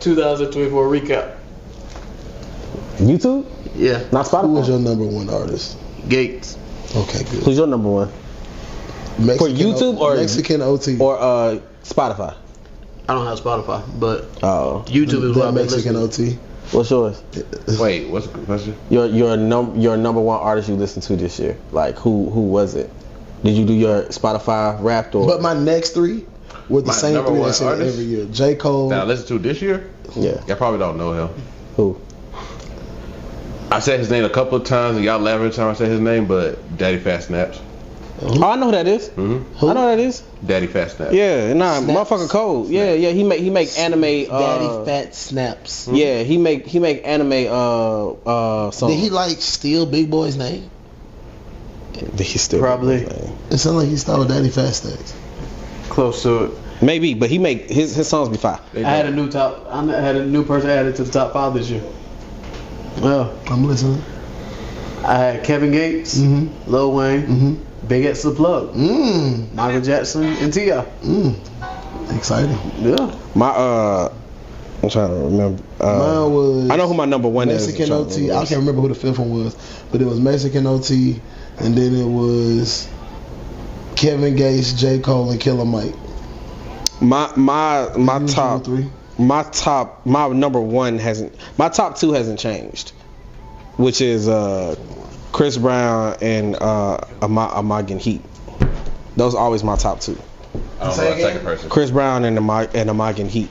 2024 recap. YouTube? Yeah. Not Spotify. Who was your number one artist? Gates. Okay, good. Who's your number one? Mexican For YouTube or Mexican OT or Spotify? I don't have Spotify, but Oh, YouTube is what I've been Mexican listening. OT. what's yours? Wait, what's the question? Your number one artist you listened to this year. Like who was it? Did you do your Spotify Wrapped or? But my next three were the same number three one that's in artist? every year. J. Cole. That I listened to this year? Yeah. Y'all probably don't know him. Who? I said his name a couple of times and y'all laugh every time I say his name, but Daddy Fat Snaps. Oh, I know who that is. Mm-hmm. I know who that is. Daddy Fat Snaps. Yeah, nah, Snaps. motherfucker cold. Yeah, he make anime. Daddy Fat Snaps. Yeah, he make anime songs. Did he like steal Big Boy's name? He still Probably. It sounded like he stole Daddy Fat Stacks. Close to it. Maybe, but he make his songs be fire. I had a new person added to the top 5 this year. Well, I'm listening. I had Kevin Gates, Lil Wayne, Big X the Plug, Michael Jackson, and T.I. Exciting. Yeah. I'm trying to remember. Mine was I know who my number one Mexican is. OT. I can't remember who the fifth one was, but it was Mexican OT, and then it was Kevin Gates, J. Cole, and Killer Mike. My top three. my number one my top two hasn't changed, which is Chris Brown and Amagen Heat. Those are always my top two. I don't know that second person. Chris Brown and Amagen Heat.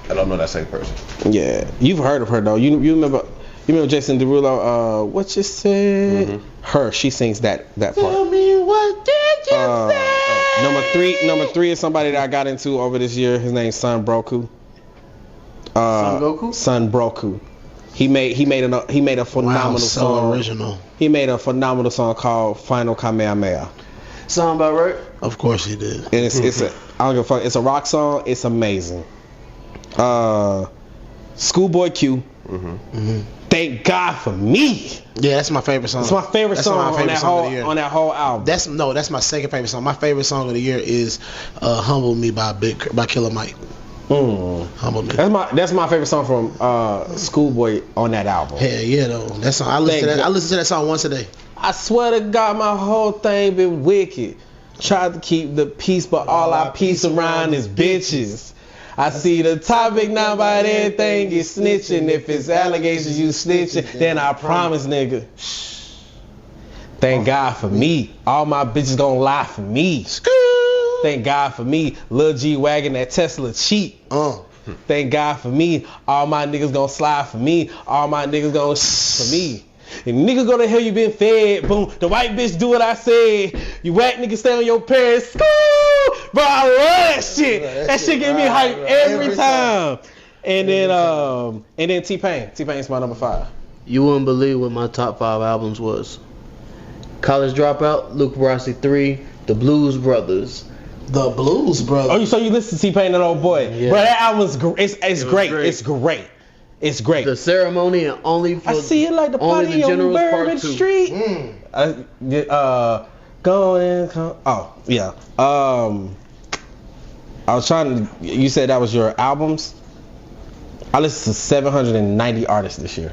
I don't know that second person. Yeah, you've heard of her though. You remember Jason Derulo? What you said? Her. She sings that part. Tell me what did you say? Number three is somebody that I got into over this year. His name's Son Broku. Son Goku? Son Broku. He made a phenomenal song. Original. He made a phenomenal song called Final Kamehameha. Sound about right? Of course he did. And it's a I don't give a fuck. It's a rock song. It's amazing. Schoolboy Q. Thank God for Me. Yeah, that's my favorite song. It's my favorite song on that whole album. That's my second favorite song. My favorite song of the year is "Humble Me" by Killer Mike. Humble Me. That's my favorite song from Schoolboy on that album. Hell yeah, though. That song, I listen to that song once a day. I swear to God, my whole thing been wicked. Tried to keep the peace, but all I peace around is bitches. I see the topic now about everything is snitching. If it's allegations you snitching, then I promise, nigga. Thank God for me. All my bitches gonna lie for me. Thank God for me. Lil G wagging that Tesla cheap. Thank God for me. All my niggas gonna slide for me. All my niggas gonna for me. If niggas go to hell, you been fed. Boom. The white bitch do what I say. You whack niggas stay on your parents. Bro, I love that shit. That shit get me hype every time. And then T-Pain. T-Pain's my number 5. You wouldn't believe what my top 5 albums was. College Dropout, Luke Rossi 3, The Blues Brothers. The Blues Brothers. Oh, so you listen to T-Pain, that old boy. Yeah. Bro, that album's it's great. It's great. It's great. The Ceremony and Only for I see it like the party on Bourbon Street. Oh, yeah. I was trying to. You said that was your albums. I listened to 790 artists this year.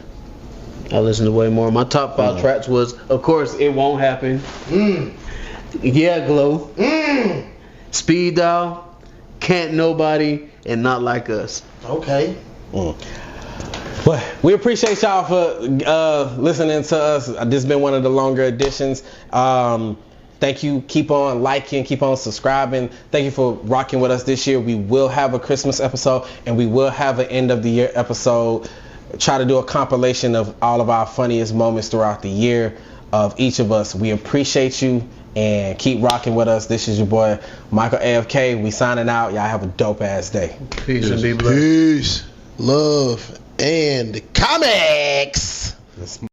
I listened to way more. My top 5 tracks was, of course, It Won't Happen. Yeah, Glow. Speed Dial, Can't Nobody, and Not Like Us. Okay. But we appreciate y'all for listening to us. This has been one of the longer editions. Thank you. Keep on liking, keep on subscribing. Thank you for rocking with us this year. We will have a Christmas episode and we will have an end of the year episode. Try to do a compilation of all of our funniest moments throughout the year of each of us. We appreciate you and keep rocking with us. This is your boy Michael AFK. We signing out. Y'all have a dope ass day. Peace and be blessed. Peace, love, and comics.